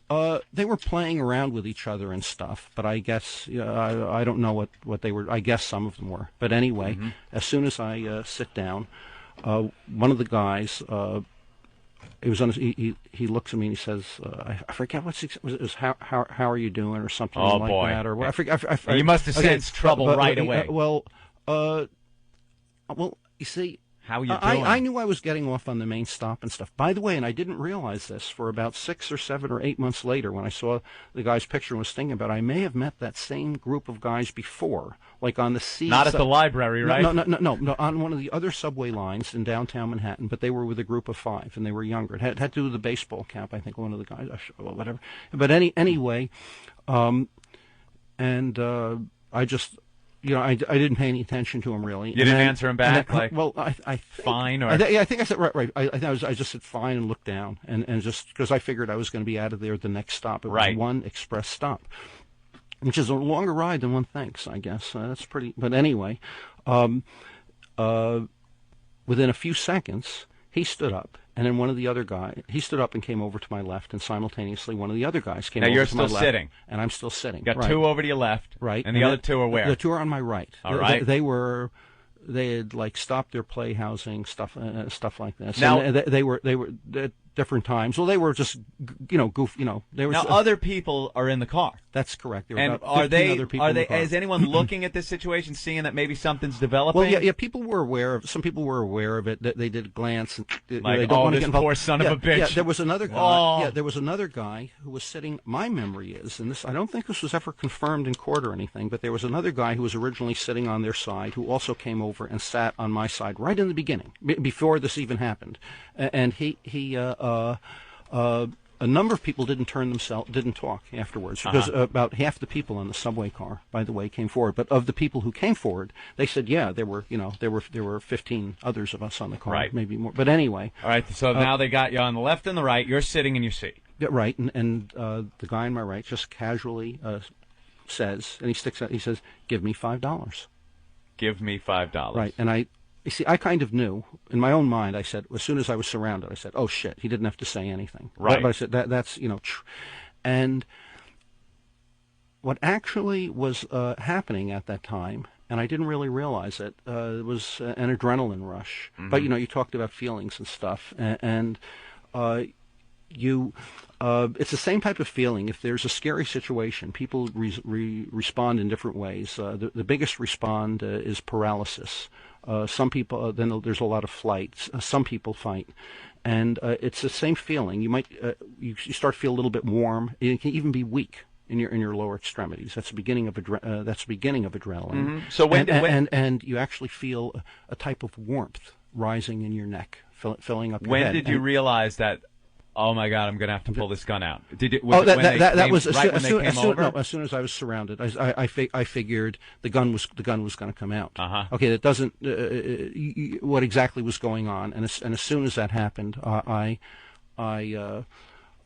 They were playing around with each other and stuff, but I guess I don't know what they were. I guess some of them were. But anyway, as soon as I sit down, one of the guys, he looks at me and he says, I forget it was how are you doing or something that, or I forget. You must have sensed trouble right away. Well, you see, how are you doing? I knew I was getting off on the main stop and stuff. By the way, and I didn't realize this for about 6 or 7 or 8 months later when I saw the guy's picture and was thinking about it, I may have met that same group of guys before, like on the C. Not at the library, right? No, on one of the other subway lines in downtown Manhattan, but they were with a group of 5, and they were younger. It had to do with the baseball cap, I think, one of the guys, whatever. But anyway, I just... I didn't pay any attention to him really. You didn't answer him back, fine or I think I said right. I just said fine and looked down and just because I figured I was going to be out of there at the next stop. It was one express stop, which is a longer ride than one thinks. I guess that's pretty. But anyway, within a few seconds, he stood up. And then one of the other guys, he stood up and came over to my left, and simultaneously one of the other guys came over to my left. Now you're still sitting. And I'm still sitting. You got 2 over to your left. Right. And the other 2 are where? The 2 are on my right. All right. They had stopped their play housing, stuff like this. Now, and they were at different times. Well, they were just, goof, they were. Now other people are in the car. That's correct. There were and about 15 other people in the car. Is anyone looking at this situation, seeing that maybe something's developing? Well, yeah. People were aware of. Some people were aware of it. They did glance. And, they don't want to this get involved. Poor son of a bitch. Yeah, there was another guy. Oh. Yeah, there was another guy who was sitting. My memory is, and this I don't think this was ever confirmed in court or anything, but there was another guy who was originally sitting on their side who also came over and sat on my side right in the beginning, before this even happened, and a number of people didn't talk afterwards because about half the people in the subway car, by the way, came forward. But of the people who came forward, they said, yeah, there were 15 others of us on the car, right. Maybe more. But anyway. All right. So now they got you on the left and the right. You're sitting in your seat. Yeah, right. And the guy on my right just casually says, and he sticks out. He says, "Give me $5." Give me $5. Right. And you see, I kind of knew in my own mind. I said, as soon as I was surrounded, I said, "Oh shit!" He didn't have to say anything. Right. But I said that's and what actually was happening at that time, and I didn't really realize it, was an adrenaline rush. Mm-hmm. But you talked about feelings and stuff, and it's the same type of feeling. If there's a scary situation, people respond in different ways. The biggest respond is paralysis. Some people, then there's a lot of flight. Some people fight. And it's the same feeling. You might you start to feel a little bit warm. You can even be weak in your lower extremities. That's the beginning of adrenaline. Mm-hmm. So and you actually feel a type of warmth rising in your neck, filling up your head. When did you realize that? Oh my God! I'm going to have to pull this gun out. That was as soon as I was surrounded. I figured the gun was going to come out. Uh-huh. Okay, that doesn't what exactly was going on, and as soon as that happened, I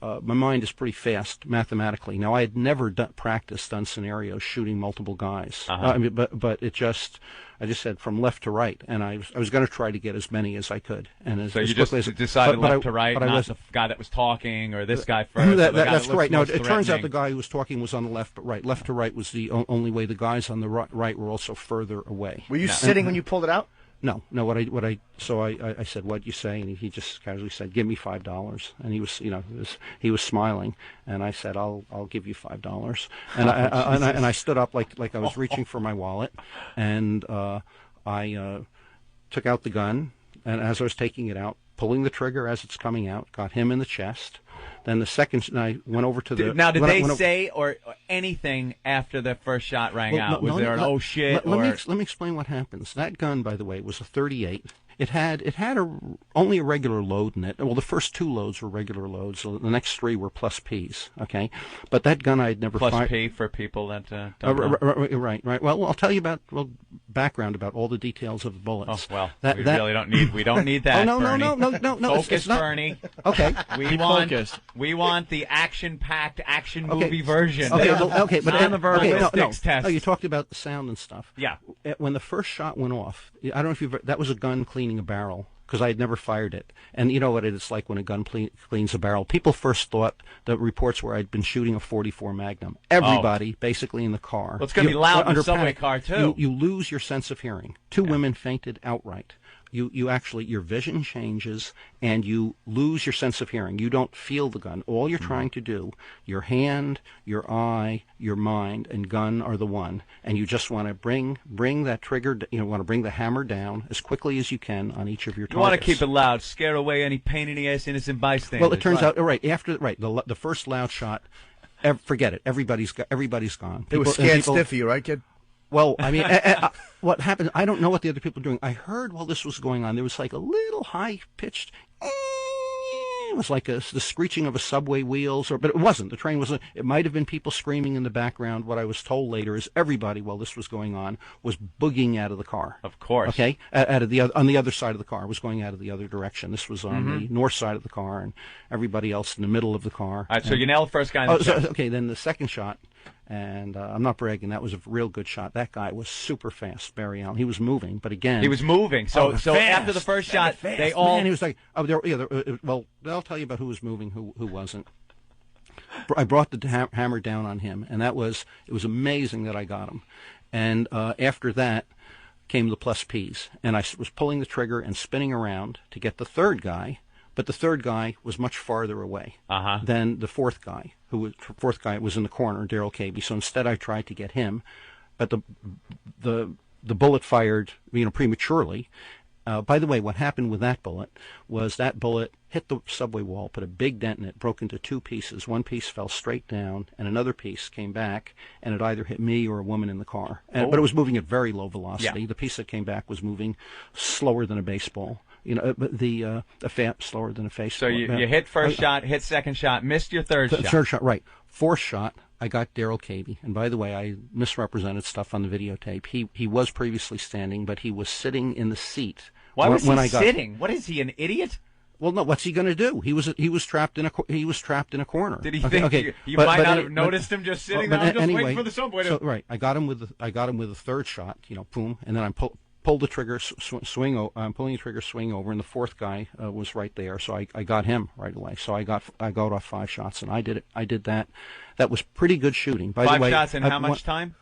my mind is pretty fast mathematically. Now, I had never practiced on scenarios shooting multiple guys. I mean, but I just said from left to right, and I was going to try to get as many as I could. And so you just decided left to right, not the guy that was talking or this guy first. That's correct. Now, it turns out the guy who was talking was on the left, but right. Left to right was the only way. The guys on the right were also further away. Were you sitting when you pulled it out? No. So I said, "What'd you say?" And he just casually said, "Give me $5." And he was, he was smiling. And I said, "I'll give you $5." And I stood up like I was reaching for my wallet, and I took out the gun. And as I was taking it out, pulling the trigger as it's coming out, got him in the chest. Then the second, and I went over to the. Now, did they say or anything after the first shot rang out? Was there an oh shit? Let me explain what happens. That gun, by the way, was a .38. It had only a regular load in it. Well, the first 2 loads were regular loads. So the next 3 were plus Ps. Okay, but that gun I had never plus fired. P for people that don't know. Right. Well, I'll tell you about background about all the details of the bullets. Oh well, we really don't need. We don't need that. Oh Bernie. No. Focus, it's not, Bernie. Okay. We want the action-packed action movie version. Okay, but on the verbalistics test. Oh, you talked about the sound and stuff. Yeah. When the first shot went off, I don't know if that was a gun cleaning a barrel, because I had never fired it. And you know what it's like when a gun cleans a barrel. People first thought the reports were I'd been shooting a .44 Magnum. Everybody, basically in the car. Well, it's going to be loud in the subway car, too. You lose your sense of hearing. 2 women fainted outright. You actually, your vision changes, and you lose your sense of hearing. You don't feel the gun. All you're trying to do, your hand, your eye, your mind, and gun are the one. And you just want to bring that trigger, want to bring the hammer down as quickly as you can on each of your targets. You want to keep it loud, scare away any pain in the ass innocent bystanders. Well, it turns out, the first loud shot, forget it. Everybody's gone. It was scared stiff for you, right, kid? Well, I mean, what happened, I don't know what the other people were doing. I heard while this was going on, there was like a little high-pitched, it was like the screeching of a subway wheels, but it wasn't. The train wasn't. It might have been people screaming in the background. What I was told later is everybody, while this was going on, was boogieing out of the car. Of course. Okay? On the other side of the car, was going out of the other direction. This was on the north side of the car, and everybody else in the middle of the car. All right, so you nailed the first guy in the chest. Okay, then the second shot. And I'm not bragging. That was a real good shot. That guy was super fast, Barry Allen. He was moving, but again, he was moving. So after the first shot, they all. Man, he was like, well, I'll tell you about who was moving, who wasn't. I brought the hammer down on him, and it was amazing that I got him. And after that came the plus Ps, and I was pulling the trigger and spinning around to get the third guy. But the third guy was much farther away than the fourth guy. Fourth guy was in the corner, Daryl Cabey. So instead, I tried to get him, but the bullet fired, prematurely. By the way, what happened with that bullet was that bullet hit the subway wall, put a big dent in it, broke into 2 pieces. One piece fell straight down, and another piece came back, and it either hit me or a woman in the car. But it was moving at very low velocity. Yeah. The piece that came back was moving slower than a baseball. But the slower than a face. So you hit first shot, hit second shot, missed your third shot. Third shot, right. Fourth shot, I got Daryl Cabey. And by the way, I misrepresented stuff on the videotape. He was previously standing, but he was sitting in the seat. Why was he sitting? What is he, an idiot? Well, no. What's he going to do? He was trapped in a corner. Did he think you might not have noticed him just sitting there? I'm just waiting for the subway to. So, right. I got him with the third shot. Boom, and then I pulled the trigger, swing over, and the fourth guy was right there. So I got him right away. So I got off 5 shots, and I did that. That was pretty good shooting. By the way, 5 shots in how much time?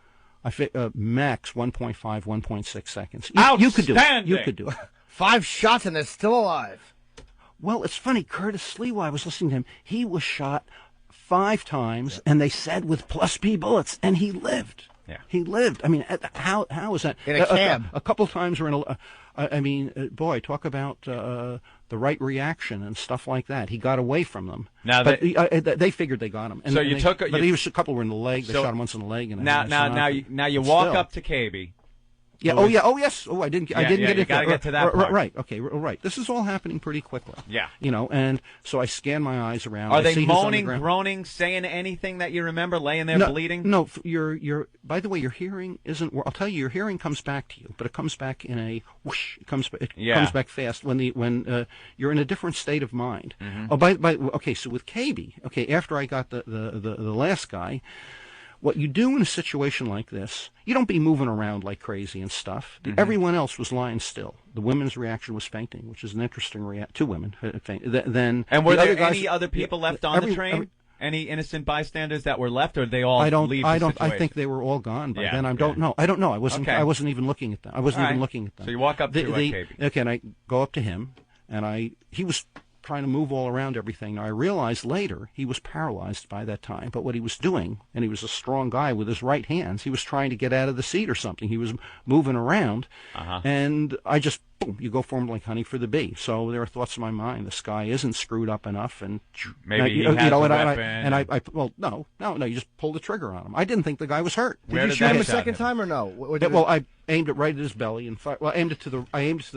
Max 1.5, 1.6 seconds. You could do it. You could do it. 5 shots and they're still alive. Well, it's funny. Curtis Lewa, I was listening to him. He was shot 5 times, and they said with plus P bullets, and he lived. Yeah. He lived. I mean, how is that? In a cab. A couple times were in a. Boy, talk about the right reaction and stuff like that. He got away from them. Now they figured they got him. And, so a couple were in the leg. They shot him once in the leg. And now you walk up to Cabey, Yeah. Oh, yeah. Oh, yes. Oh, I didn't get you it. got to get to that part. Right. Okay. Right. This is all happening pretty quickly. Yeah. And so I scan my eyes around. Are they moaning, groaning, saying anything that you remember, laying there bleeding? No. By the way, your hearing isn't. I'll tell you, your hearing comes back to you, but it comes back in a whoosh. It comes back fast when you're in a different state of mind. Mm-hmm. Okay. So with KB, after I got the last guy. What you do in a situation like this, you don't be moving around like crazy and stuff. Mm-hmm. Everyone else was lying still. The women's reaction was fainting, which is an interesting reaction. 2 women fainted. And were there any other people left on the train? Any innocent bystanders that were left, or did they all leave the situation? I think they were all gone by then. I don't know. I don't know. I wasn't even looking at them. I wasn't even looking at them. So you walk up to KB. Okay, and I go up to him, and he was trying to move all around everything. Now, I realized later he was paralyzed by that time, but what he was doing, and he was a strong guy with his right hands, he was trying to get out of the seat or something. He was moving around, and I just, boom, you go for him like honey for the bee. So there are thoughts in my mind, this guy isn't screwed up enough, and maybe he has a weapon. No, you just pull the trigger on him. I didn't think the guy was hurt. Did you shoot him a second time or no? Well, I aimed it right at his belly and I aimed it to the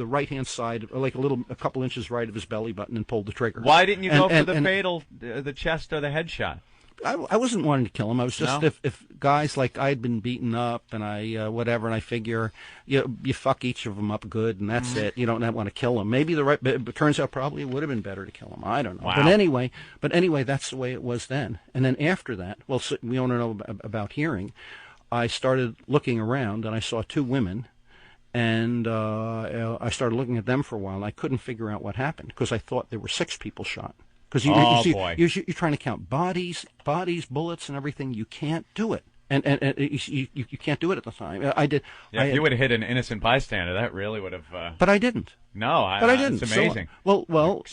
right hand side, like a couple inches right of his belly button, and pulled the trigger. Why didn't you go for the fatal, the chest or the headshot? I wasn't wanting to kill him. I was just if guys like I had been beaten up and and I figure you fuck each of them up good and that's it. You don't want to kill them. Maybe but it turns out probably it would have been better to kill him. I don't know. Wow. But anyway, that's the way it was then. And then after that, so we want to know about hearing. I started looking around and I saw 2 women. And I started looking at them for a while, and I couldn't figure out what happened because I thought there were 6 people shot. Because you're trying to count bodies, bullets, and everything. You can't do it, and you can't do it at the time. I did. Yeah, if you would have hit an innocent bystander, that really would have. But I didn't. No, but I didn't. It's amazing. So, no,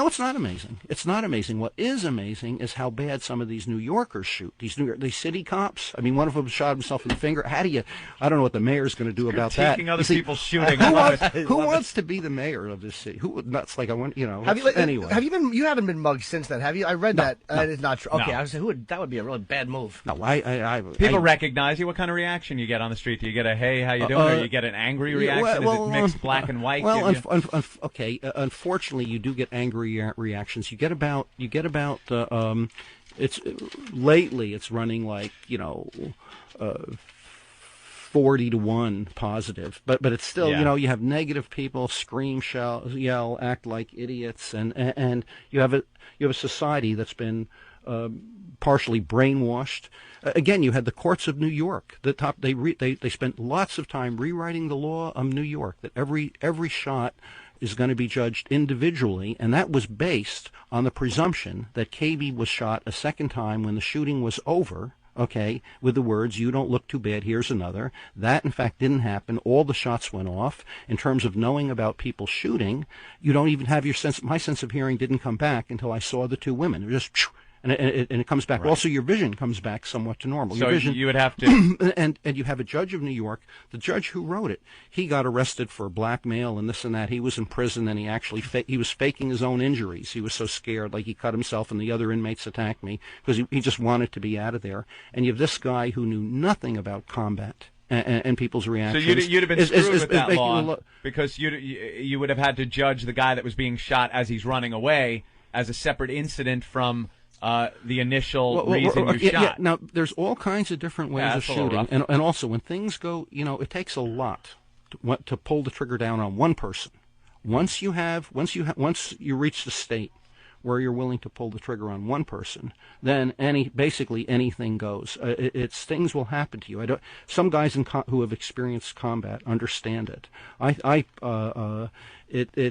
it's not amazing. It's not amazing. What is amazing is how bad some of these New Yorkers shoot. These city cops. I mean, one of them shot himself in the finger. I don't know what the mayor's going to do about that. Other people's shooting. Who wants to be the mayor of this city? That's like I want. Anyway. You haven't been mugged since then, have you? I read that. That is not true. Okay, no. I was saying that would be a really bad move. No, people recognize you. What kind of reaction you get on the street? Do you get a hey, how you doing? Or you get an angry reaction? Is it mixed black and white? Well, unfortunately, you do get angry reactions. You get about it's lately it's running like 40-1 positive, but it's still you have negative people scream, shout, yell, act like idiots, and you have a society that's been partially brainwashed. Again, you had the courts of New York. They spent lots of time rewriting the law of New York that every shot is going to be judged individually, and that was based on the presumption that KB was shot a second time when the shooting was over. Okay, with the words, "You don't look too bad, here's another." That, in fact, didn't happen. All the shots went off. In terms of knowing about people shooting, you don't even have my sense of hearing didn't come back until I saw the 2 women. It was just, and it comes back. Right. Also, your vision comes back somewhat to normal. So your vision, you would have to... and you have a judge of New York. The judge who wrote it, he got arrested for blackmail and this and that. He was in prison, and he was faking his own injuries. He was so scared, like he cut himself and the other inmates attacked me, because he just wanted to be out of there. And you have this guy who knew nothing about combat and people's reactions. So you'd have been screwed with that law, because you would have had to judge the guy that was being shot as he's running away as a separate incident from... the initial reason you shot. Yeah. Now, there's all kinds of different ways of shooting, and also when things go, it takes a lot to pull the trigger down on one person. Once you reach the state where you're willing to pull the trigger on one person, then basically anything goes. Things will happen to you. Some guys who have experienced combat understand it. There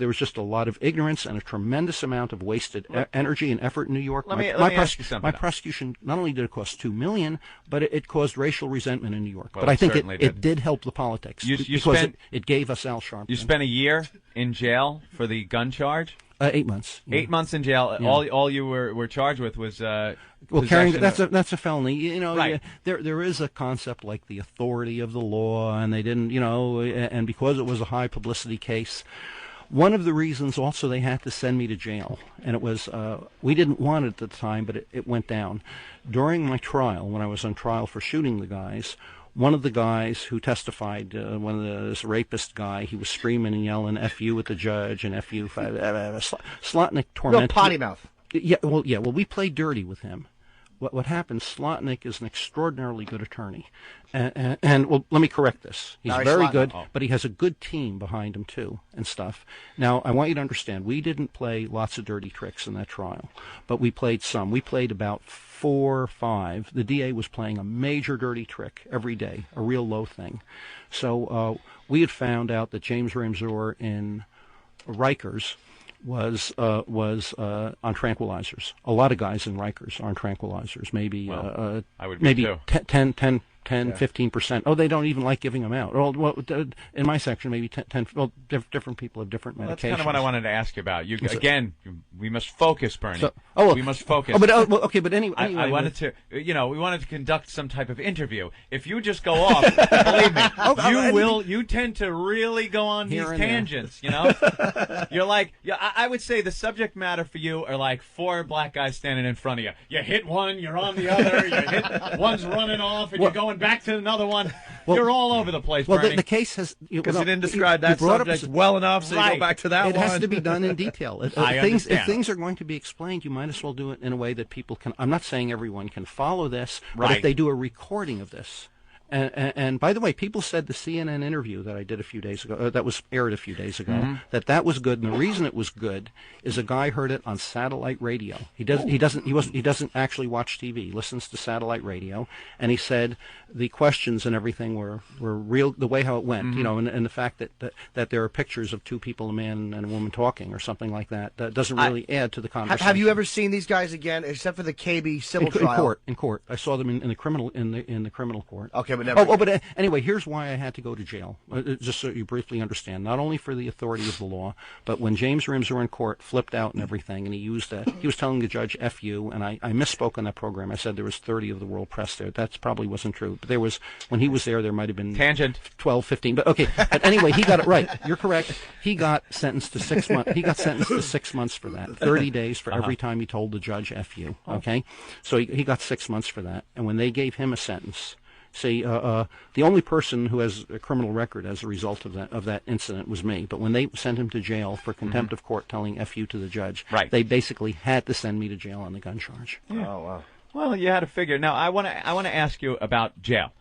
was just a lot of ignorance and a tremendous amount of wasted energy and effort in New York. Let me ask you something. My prosecution, not only did it cost $2 million, but it caused racial resentment in New York. Well, but I think it did help the politics because it gave us Al Sharpton. You spent a year in jail for the gun charge? 8 months. Yeah. 8 months in jail. Yeah. All you were charged with was carrying. That's a felony. Right. There is a concept like the authority of the law, and they didn't. And because it was a high publicity case, One of the reasons also they had to send me to jail, and it was, we didn't want it at the time, but it went down. During my trial, when I was on trial for shooting the guys, one of the guys who testified, this rapist guy, he was screaming and yelling "F you" at the judge and "F you." Slotnick tormented. Real potty mouth. Yeah, well, we played dirty with him. What happened, Slotnick is an extraordinarily good attorney. And well, let me correct this. He's very good, but he has a good team behind him, too, and stuff. Now, I want you to understand, we didn't play lots of dirty tricks in that trial, but we played some. We played about 4 or 5. The DA was playing a major dirty trick every day, a real low thing. So we had found out that James Ramseur in Rikers was on tranquilizers. A lot of guys in Rikers are on tranquilizers. Maybe I would be maybe too. 15%. Oh, they don't even like giving them out. Well, in my section, maybe 10. Well, different people have different medications. That's kind of what I wanted to ask you about. We must focus, Bernie. We must focus. But anyway, I wanted to, we wanted to conduct some type of interview. If you just go off, believe me, you tend to really go on these tangents. You're like, I would say the subject matter for you are like 4 black guys standing in front of you. You hit one, you're on the other. You hit one's running off, and you're going back to another one. You're all over the place, Bernie. Well, the case has... Because you didn't describe that subject well enough, so you go back to that one. It has to be done in detail. If things are going to be explained, you might as well do it in a way that people can... I'm not saying everyone can follow this, but if they do a recording of this... And by the way, people said the CNN interview that I did a few days ago, that was aired a few days ago, that was good. And the reason it was good is a guy heard it on satellite radio. He doesn't actually watch TV. He listens to satellite radio, and he said the questions and everything were real. The way how it went, and the fact that there are pictures of 2 people, a man and a woman talking or something like that, that doesn't really add to the conversation. Have you ever seen these guys again, except for the KB civil trial? In court. I saw them in the criminal court. Okay. But anyway, here's why I had to go to jail, just so you briefly understand. Not only for the authority of the law, but when James Ramseur in court flipped out and everything, and he was telling the judge, F you, and I misspoke on that program. I said there was 30 of the world press there. That probably wasn't true. But when he was there might have been... Tangent. 12, 15. But okay, but anyway, he got it right. You're correct. He got sentenced to 6 months. He got sentenced to 6 months for that. 30 days for every time he told the judge, F you, okay? So he got 6 months for that. And when they gave him a sentence... See, the only person who has a criminal record as a result of that incident was me. But when they sent him to jail for contempt of court, telling "F you" to the judge, they basically had to send me to jail on the gun charge. Yeah. Oh wow! Well, you had to figure. Now, I want to ask you about jail.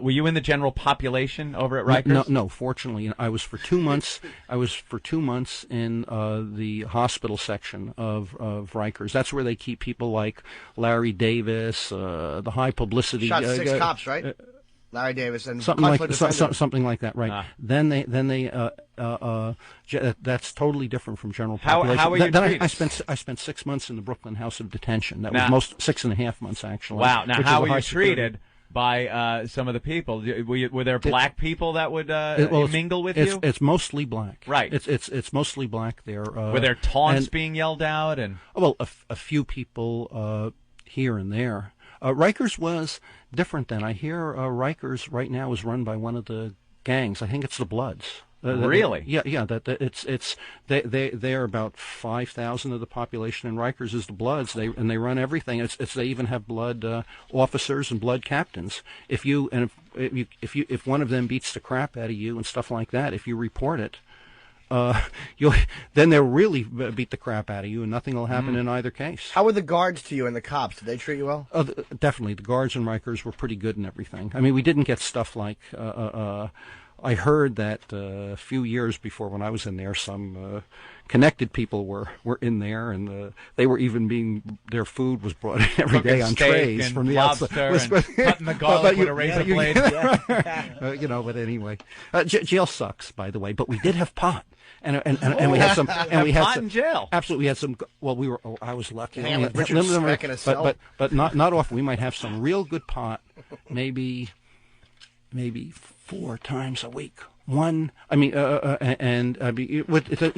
Were you in the general population over at Rikers? No. Fortunately, I was for 2 months. I was for 2 months in the hospital section of Rikers. That's where they keep people like Larry Davis, the high publicity. Shot 6 cops, right? Larry Davis and something like that, right? Then they that's totally different from general population. How were you treated? I spent 6 months in the Brooklyn House of Detention. That was 6.5 months actually. Wow! Now, how were you treated by some of there people? Were there black people that would mingle with you? It's mostly black. Right. It's mostly black there. Were there taunts being yelled out? And a few people here and there. Rikers was different then. I hear Rikers right now is run by one of the gangs. I think it's the Bloods. Really? Yeah. They're about 5,000 of the population in Rikers is the Bloods. They run everything. They even have blood officers and blood captains. If one of them beats the crap out of you and stuff like that, if you report it, then they'll really beat the crap out of you, and nothing will happen in either case. How were the guards to you and the cops? Did they treat you well? Definitely, the guards and Rikers were pretty good and everything. I mean, we didn't get stuff like. I heard that a few years before when I was in there, some connected people were in there, and they were even their food was brought in every day on trays from the outside. And cutting the garlic with a razor blade. But anyway, jail sucks, by the way. But we did have pot. And we had some pot in jail. Absolutely, we had some. Well, I was lucky. But not often. We might have some real good pot, maybe 4 times a week. You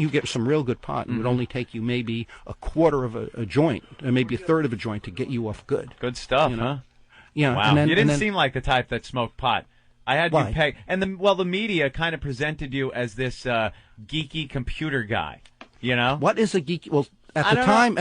get some real good pot, and it would only take you maybe a quarter of a joint, or maybe a third of a joint to get you off good. Good stuff, huh? Yeah. Wow. You didn't seem like the type that smoked pot. I had Why? you peg, and the media kind of presented you as this geeky computer guy. You know what is a geeky? Well, at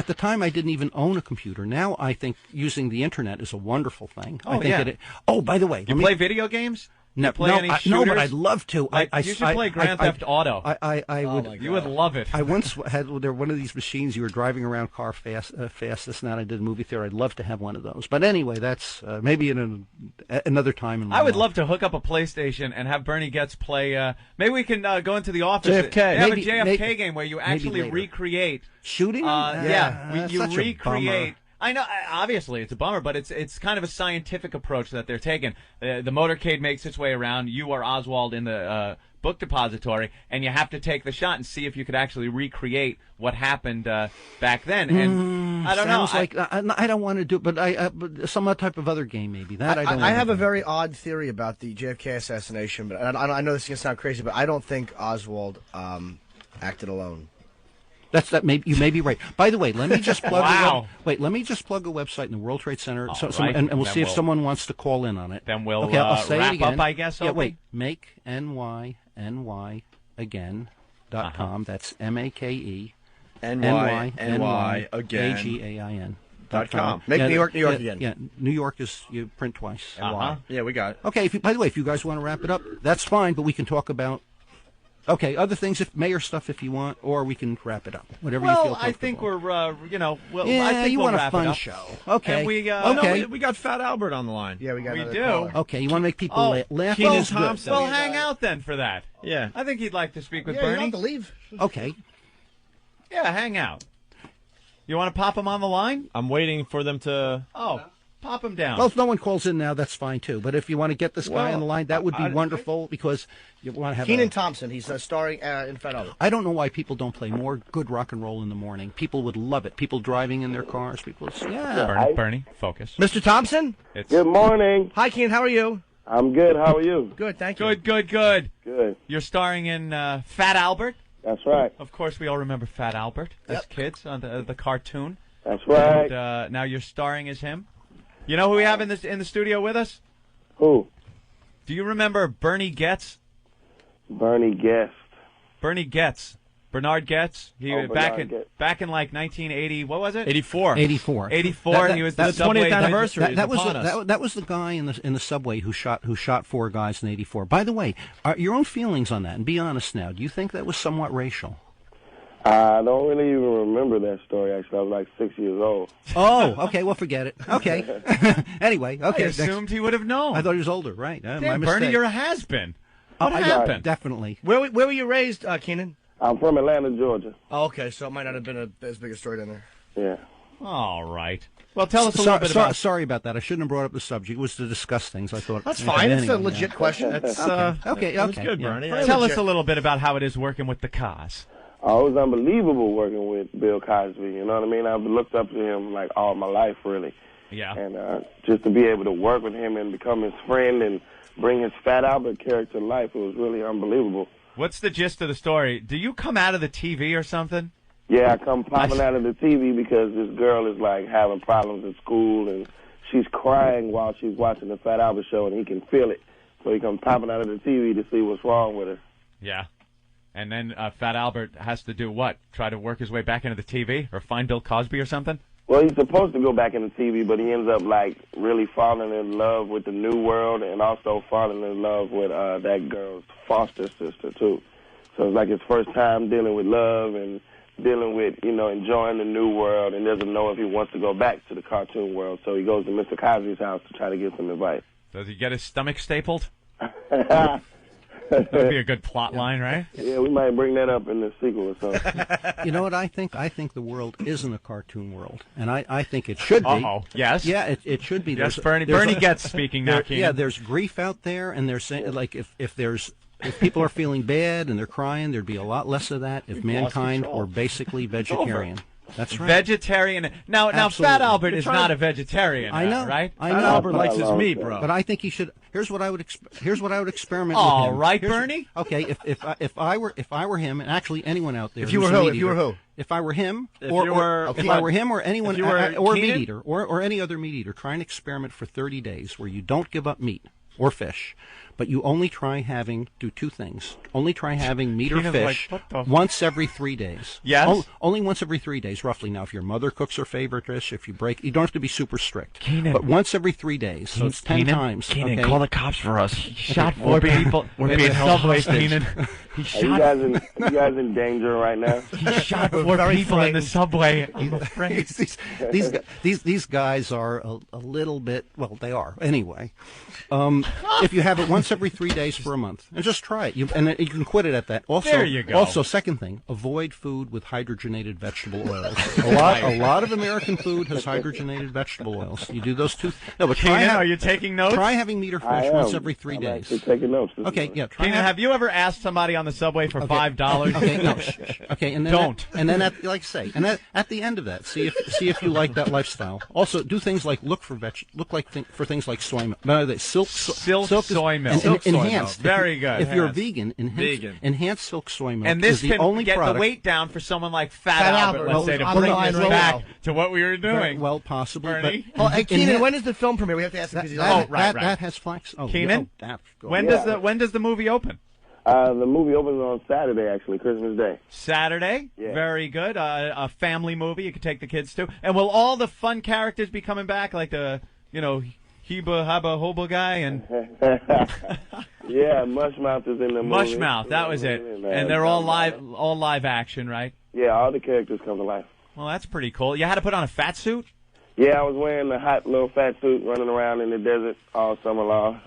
the time, I didn't even own a computer. Now I think using the internet is a wonderful thing. Oh, I think yeah. Oh, by the way, you play video games? No, no, but I'd love to. You should play Grand Theft Auto. I would. You would love it. I once had one of these machines. You were driving around car fastest, and I did a movie theater. I'd love to have one of those. But anyway, that's maybe in another time. In my I would life. love to hook up a PlayStation and have Bernie Goetz play. Maybe we can go into the office. JFK. They have Maybe- a JFK maybe- game where you maybe actually later. recreate shooting. You such a recreate. bummer. I know, obviously, it's a bummer, but it's kind of a scientific approach that they're taking. The motorcade makes its way around. You are Oswald in the book depository, and you have to take the shot and see if you could actually recreate what happened back then. And I don't know. Sounds like I don't want to do it, but some type of other game maybe. That I don't. I have a very odd theory about the JFK assassination, but I know this is going to sound crazy, but I don't think Oswald acted alone. That you may be right. By the way, let me just plug. Wow. Let me just plug a website in the World Trade Center, Right. and we'll Then see if someone wants to call in on it. Then we'll okay, I'll say wrap it again. up, I guess. Yeah, Opie? wait. Make NYNY.com. That's MAKE NY again. AGAIN.com. Make New York again. Yeah, New York is you print twice. Yeah, we got it. Okay. By the way, if you guys want to wrap it up, that's fine. But we can talk about. Okay, other things, if mayor stuff, if you want, or we can wrap it up. Whatever you feel comfortable. I think we're, I think you we'll want a wrap fun it up. show. Okay. And we, okay. We got Fat Albert on the line. Yeah, we do. caller. Okay, you want to make people laugh? Keenan Thompson. Well, hang out then for that. Yeah. I think he'd like to speak with Yeah, you Bernie. don't have to leave. Okay. Yeah, hang out. You want to pop him on the line? I'm waiting for them to. Oh, pop him down. Well, if no one calls in now, that's fine too. But if you want to get this guy on the line, that would be wonderful because you want to have Keenan Thompson. He's starring in Fat Albert. I don't know why people don't play more good rock and roll in the morning. People would love it. People driving in their cars. Bernie, focus. Mr. Thompson? Good morning. Hi, Keenan. How are you? I'm good. How are you? Good, thank you. Good. Good. You're starring in Fat Albert? That's right. Of course, we all remember Fat Albert as kids on the cartoon. That's right. And now you're starring as him. You know who we have in the studio with us? Who? Do you remember Bernie Goetz? Bernie Guest. Bernie Goetz. Bernard Goetz. He back in like 1980. What was it? 84. 84. 84. And he was the 20th anniversary. That was the guy in the subway who shot 4 guys in 84. By the way, your own feelings on that, and be honest now. Do you think that was somewhat racial? I don't really even remember that story, actually. I was like 6 years old. Oh, okay. Well, forget it. Okay. Anyway, okay. I assumed he would have known. I thought he was older, right? Damn, my Bernie, mistake. you're a has-been. What happened? Definitely. Where were you raised, Keenan? I'm from Atlanta, Georgia. Oh, okay, so it might not have been as big a story down there. Yeah. All right. Well, tell us a little bit about... Sorry about that. I shouldn't have brought up the subject. It was to discuss things. I thought... That's fine. It's a anyway, legit question. That's, okay. That's good, Bernie. Yeah. Tell us a little bit about how it is working with the cars. Oh, it was unbelievable working with Bill Cosby. You know what I mean? I've looked up to him like all my life, really. Yeah. And just to be able to work with him and become his friend and bring his Fat Albert character to life, it was really unbelievable. What's the gist of the story? Do you come out of the TV or something? Yeah, I come popping out of the TV because this girl is like having problems at school and she's crying while she's watching the Fat Albert show and he can feel it. So he comes popping out of the TV to see what's wrong with her. Yeah. And then Fat Albert has to do what? Try to work his way back into the TV or find Bill Cosby or something? Well, he's supposed to go back in the TV, but he ends up like really falling in love with the new world and also falling in love with that girl's foster sister too. So it's like his first time dealing with love and dealing with, enjoying the new world and doesn't know if he wants to go back to the cartoon world. So he goes to Mr. Cosby's house to try to get some advice. Does he get his stomach stapled? That would be a good plot line, right? Yeah, we might bring that up in the sequel or something. You know what I think? I think the world isn't a cartoon world, and I think it should be. Uh-oh. Yes? Yeah, it should be. Yes, Bernie gets speaking now, Keenan. Yeah, there's grief out there, and they're saying, like, if people are feeling bad and they're crying, there'd be a lot less of that if mankind were basically vegetarian. That's right. Vegetarian. Now, Fat Albert is not a vegetarian. I know, right? I know. Fat Albert likes his meat, bro. But I think he should. Here's what I would experiment. All with him. right, Bernie. Okay, if I were him, and actually anyone out there, If you were who? If you were who? If I were him, If or you were- if I were him, or anyone, if you were or Keenan? meat eater, or any other meat eater, try an experiment for 30 days where you don't give up meat or fish, but you only try do two things. Only try having meat or Keenan's fish once every 3 days. Yes? Only once every 3 days, roughly. Now, if your mother cooks her favorite dish, if you break, you don't have to be super strict. Keenan. But once every 3 days, so it's 10 times. Keenan, okay? call the cops for us. He shot We're 4 people. We're being held hostage. Keenan. He Are you guys in danger right now? He shot 4 people in the subway. I'm afraid. These guys are a little bit, well, they are. Anyway, if you have it once every 3 days for a month, and just try it, you can quit it at that. Also, there you go. Also, second thing, avoid food with hydrogenated vegetable oils. A lot of American food has hydrogenated vegetable oils. You do those two. No, but Keenan, are you taking notes? Try having meat or fish once every 3 days. Taking notes. Okay, yeah. Keenan, have you ever asked somebody on the subway for $5? Okay, no. Okay, and then don't. And then like I say, and at the end of that, see if you like that lifestyle. Also, do things like look for things like soy milk. No, silk soy milk. Enhanced. Very good. If you're a vegan, enhanced silk soy milk. And this is the only get product. the weight down for someone like Fat Albert, let's say, to bring us back to what we were doing. Well, possibly. Bernie? Hey, Keenan, when is the film premiere? We have to ask him because he's that has flax. Oh, Keenan, when does the movie open? The movie opens on Saturday, actually, Christmas Day. Saturday? Yeah. Very good. A family movie you can take the kids to. And will all the fun characters be coming back, like the, Heba Haba Hoba guy? And yeah, Mushmouth is in the movie. Mushmouth, that was it. And they're all live action, right? Yeah, all the characters come to life. Well, that's pretty cool. You had to put on a fat suit? Yeah, I was wearing a hot little fat suit running around in the desert all summer long.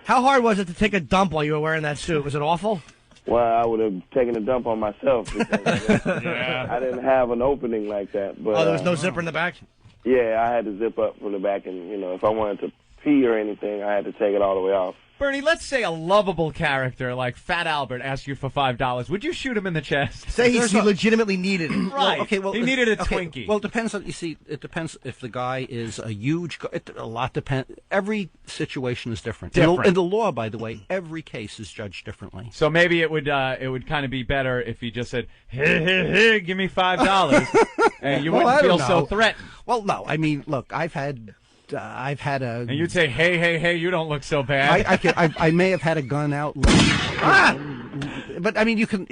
How hard was it to take a dump while you were wearing that suit? Was it awful? Well, I would have taken a dump on myself because I didn't have an opening like that. But, there was no zipper in the back? Yeah, I had to zip up from the back, and, if I wanted to pee or anything, I had to take it all the way off. Bernie, let's say a lovable character like Fat Albert asked you for $5. Would you shoot him in the chest? Say he legitimately needed it. Right. He needed a Twinkie. Well, it depends on, it depends if the guy is a huge, a lot depends. Every situation is different. In the law, by the way, every case is judged differently. So maybe it would kind of be better if he just said, hey, give me $5. And you wouldn't feel so threatened. Well, no. I mean, look, I've had a... And you'd say, hey, you don't look so bad. I may have had a gun out. But, I mean, you can...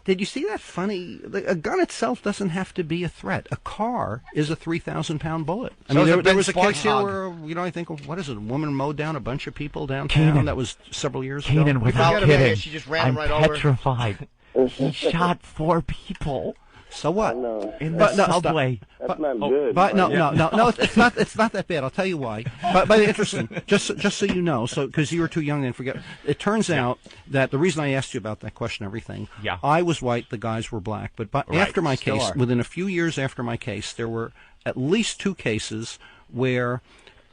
did you see that funny... A gun itself doesn't have to be a threat. A car is a 3,000-pound bullet. I mean, there was a case here where, I think, what is it, a woman mowed down a bunch of people downtown? That was several years ago. Keenan, without kidding, she just ran right over. Petrified. He shot 4 people. So what? In the subway. That's not good. But no, it's not. It's not that bad. I'll tell you why. But interesting. Just so you know, because you were too young and forget. It turns out that the reason I asked you about that question, and everything. Yeah. I was white. The guys were black. But after my case, within a few years after my case, there were at least 2 cases where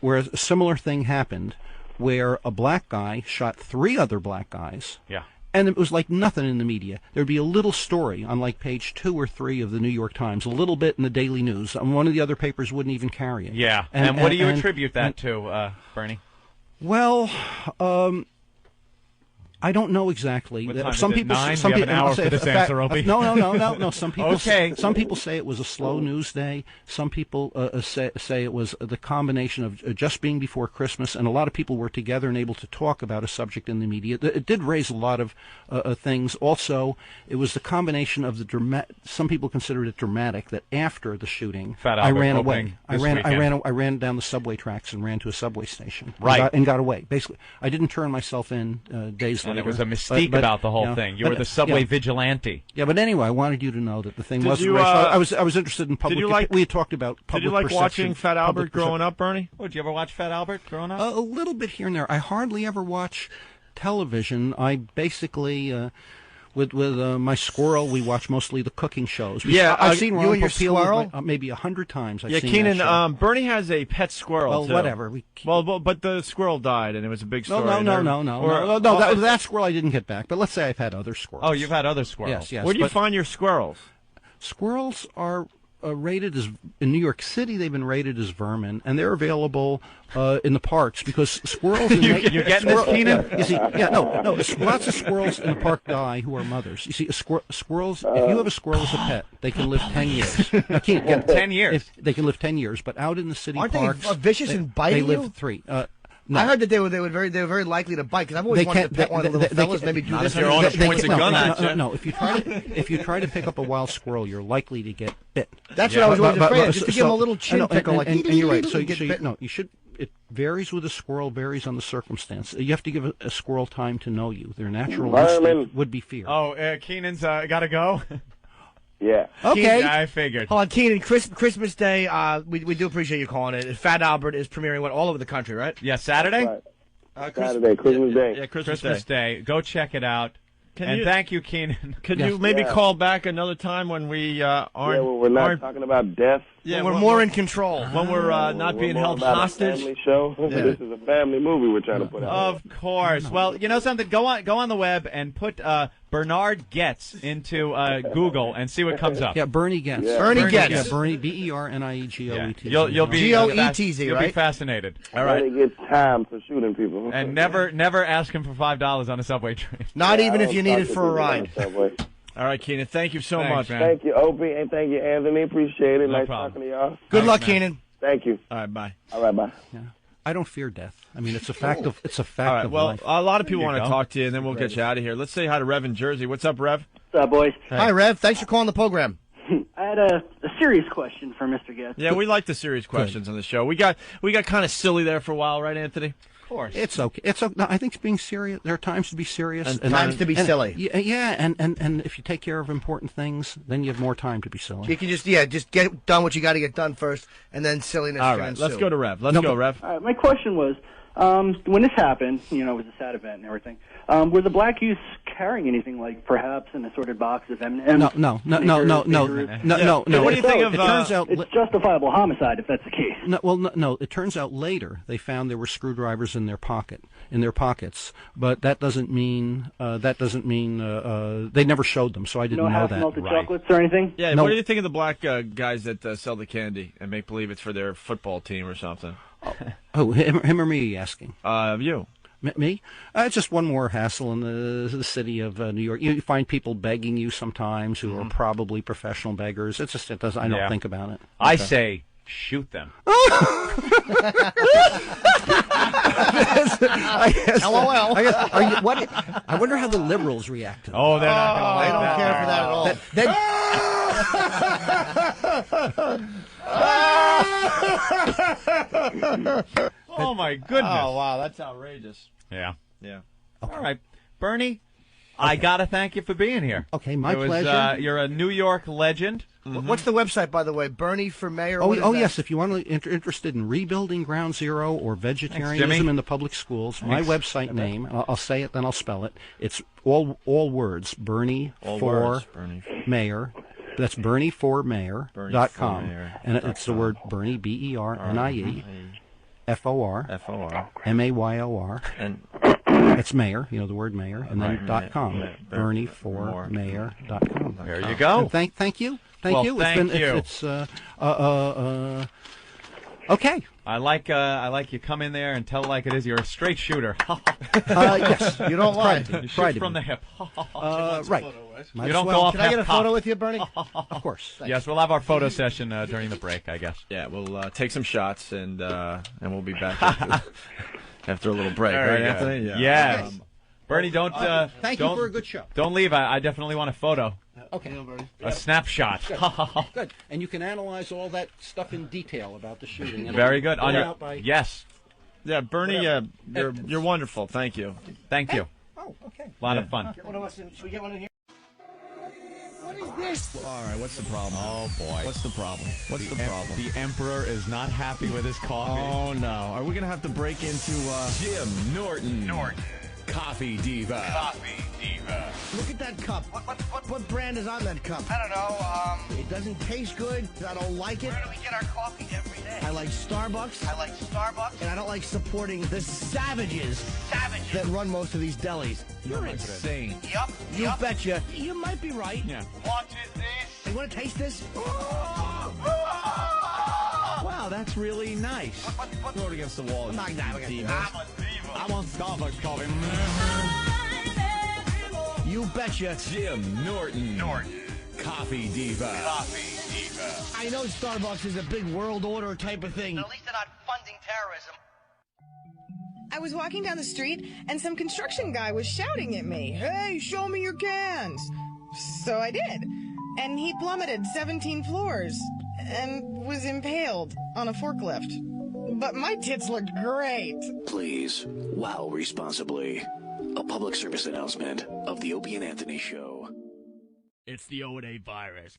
a similar thing happened, where a black guy shot 3 other black guys. Yeah. And it was like nothing in the media. There'd be a little story on like page 2 or 3 of the New York Times, a little bit in the Daily News, and one of the other papers wouldn't even carry it. Yeah. And what do you attribute that to, Bernie? Well, I don't know exactly. What time some is it? people, 9? some We have people an hour for this answer, Opie. No. Some people, some people say it was a slow Mm. news day. Some people say it was the combination of just being before Christmas, and a lot of people were together and able to talk about a subject in the media. It did raise a lot of things. Also, it was the combination of the dramatic. Some people considered it dramatic that after the shooting, I ran away. I ran down the subway tracks and ran to a subway station. Right. And got away. Basically, I didn't turn myself in days later. And it was a mystique about the whole thing. You were the subway vigilante. Yeah, but anyway, I wanted you to know that the thing wasn't racial. I was interested in public. We had talked about public perception. Did you like watching Fat Albert growing up, Bernie? Oh, did you ever watch Fat Albert growing up? A little bit here and there. I hardly ever watch television. I basically... With my squirrel, we watch mostly the cooking shows. I've seen Ron Popeil maybe 100 times. I've seen Keenan, that show. Bernie has a pet squirrel. Well, too. whatever. But the squirrel died, and it was a big story. No. That squirrel I didn't get back. But let's say I've had other squirrels. Oh, you've had other squirrels. Yes. Where do you find your squirrels? Squirrels are rated as, in New York City, they've been rated as vermin, and they're available in the parks because squirrels. You're getting this, Keenan? You see, no. Lots of squirrels in the park die who are mothers. You see, squirrels. If you have a squirrel as a pet, they can live 10 years. I can't get 10 years. They can live 10 years, but out in the city Aren't parks, they vicious and biting they live you? 3. No. I heard that they were very likely to bite because I've always wanted to pet one of the little fellas. Maybe do this. Your owner points a gun at you. No, if you try to pick up a wild squirrel, you're likely to get bit. That's what I was always afraid of. Just to give them a little chin tickle, and you're right. So you should. It varies with a squirrel, varies on the circumstance. You have to give a squirrel time to know you. Their natural instinct would be fear. Oh, Keenan's got to go? Yeah. Okay. Keenan, I figured. Hold on, Keenan, Christmas Day, we do appreciate you calling it. Fat Albert is premiering all over the country, right? Yeah, Saturday? Right. Saturday, Christmas Day. Yeah, Christmas Day. Go check it out. Thank you, Keenan. Can you maybe call back another time when we aren't... Yeah, when we're not talking about death. Yeah, when we're more in control. When we're not being held hostage. Family show. Yeah. This is a family movie we're trying to put out. Of course. Well, you know something? Go on the web and put Bernard Goetz into Google and see what comes up. Yeah, Bernie Goetz. Yeah. Bernie Goetz. Yeah, Bernie, B-E-R-N-I-E-G-O-E-T. You'll be G-O-E-T-Z, You'll right? be fascinated. All right. He gets time for shooting people. And never ask him for $5 on a subway train. Not even if you need it for a ride. All right, Keenan, thank you so much, man. Thank you, Opie, and thank you, Anthony. Appreciate it. No nice problem. talking to y'all. Good luck, Keenan. Thank you. All right, bye. All right, bye. Yeah. I don't fear death. I mean, it's a fact of All right, well, life. a lot of people want to talk to you, and then we'll get you out of here. Let's say hi to Rev in Jersey. What's up, Rev? What's up, boys? Hey. Hi, Rev. Thanks for calling the program. I had a serious question for Mr. Guest. Yeah, we like the serious questions on the show. We got kind of silly there for a while, right, Anthony? Of course. It's okay. It's okay. No, I think being serious. There are times to be serious and times to be silly. Yeah, and if you take care of important things, then you have more time to be silly. You can just get done what you got to get done first, and then silliness. All right, let's go to Rev. Let's go, Rev. All right, my question was, when this happened, it was a sad event and everything. Were the black youths carrying anything like perhaps an assorted box of M&Ms? No. What do you think of? It turns out it's justifiable homicide if that's the case. No. It turns out later they found there were screwdrivers in their pockets, but that doesn't mean they never showed them. So I didn't know that. No half-melted chocolates or anything. Yeah. What do you think of the black guys that sell the candy and make believe it's for their football team or something? Oh, him or me asking? You. Me? It's just one more hassle in the city of New York. You find people begging you sometimes who are probably professional beggars. I don't think about it. I say shoot them. LOL. I wonder how the liberals react to that. Oh, they're not going to like They don't care for that at all. Oh, my goodness. Oh, wow, that's outrageous. Yeah. Okay. All right. Bernie, I got to thank you for being here. Okay, my pleasure. You're a New York legend. Mm-hmm. What's the website, by the way? Bernie for Mayor? Yes. If you want to interested in rebuilding Ground Zero or vegetarianism in the public schools, my website name, I'll say it, then I'll spell it. It's all words, Bernie for Mayor. That's BernieForMayor.com. And it's the word Bernie, BERNIE. FOR MAYOR. And it's mayor, the word mayor, and then .com. BernieForMayor.com. There you go. Thank you. Thank you. Okay. I like you come in there and tell it like it is. You're a straight shooter. Yes, you don't lie. You shoot from the hip. Right. You don't go off. Can I get a photo with you, Bernie? Of course. Yes, we'll have our photo session during the break, I guess. Yeah, we'll take some shots and we'll be back after a little break, right, Anthony? Yeah. Yes. Bernie, don't. Thank you for a good show. Don't leave. I definitely want a photo. Okay. A snapshot. Good. And you can analyze all that stuff in detail about the shooting. Very good. Yes. Yeah, Bernie, you're wonderful. Thank you. Thank you. Oh, okay. A lot of fun. Should we get one in here? What is this? All right, what's the problem? Oh, boy. What's the problem? What's the problem? The Emperor is not happy with his coffee. Oh, no. Are we going to have to break into... Jim Norton. Coffee Diva. Look at that cup. What brand is on that cup? I don't know. It doesn't taste good. I don't like it. Where do we get our coffee every day? I like Starbucks. And I don't like supporting the savages that run most of these delis. You're insane. Yup. You betcha. You might be right. Yeah. What is this? You want to taste this? Wow, that's really nice. Throw it against the wall. I'm not that. I want Starbucks coffee. You betcha. Jim Norton. Coffee Diva. I know Starbucks is a big world order type of thing. At least they're not funding terrorism. I was walking down the street, and some construction guy was shouting at me, "Hey, show me your cans!" So I did. And he plummeted 17 floors and was impaled on a forklift. But my tits looked great. Please, wow responsibly. A public service announcement of the Opie and Anthony Show. It's the O&A virus.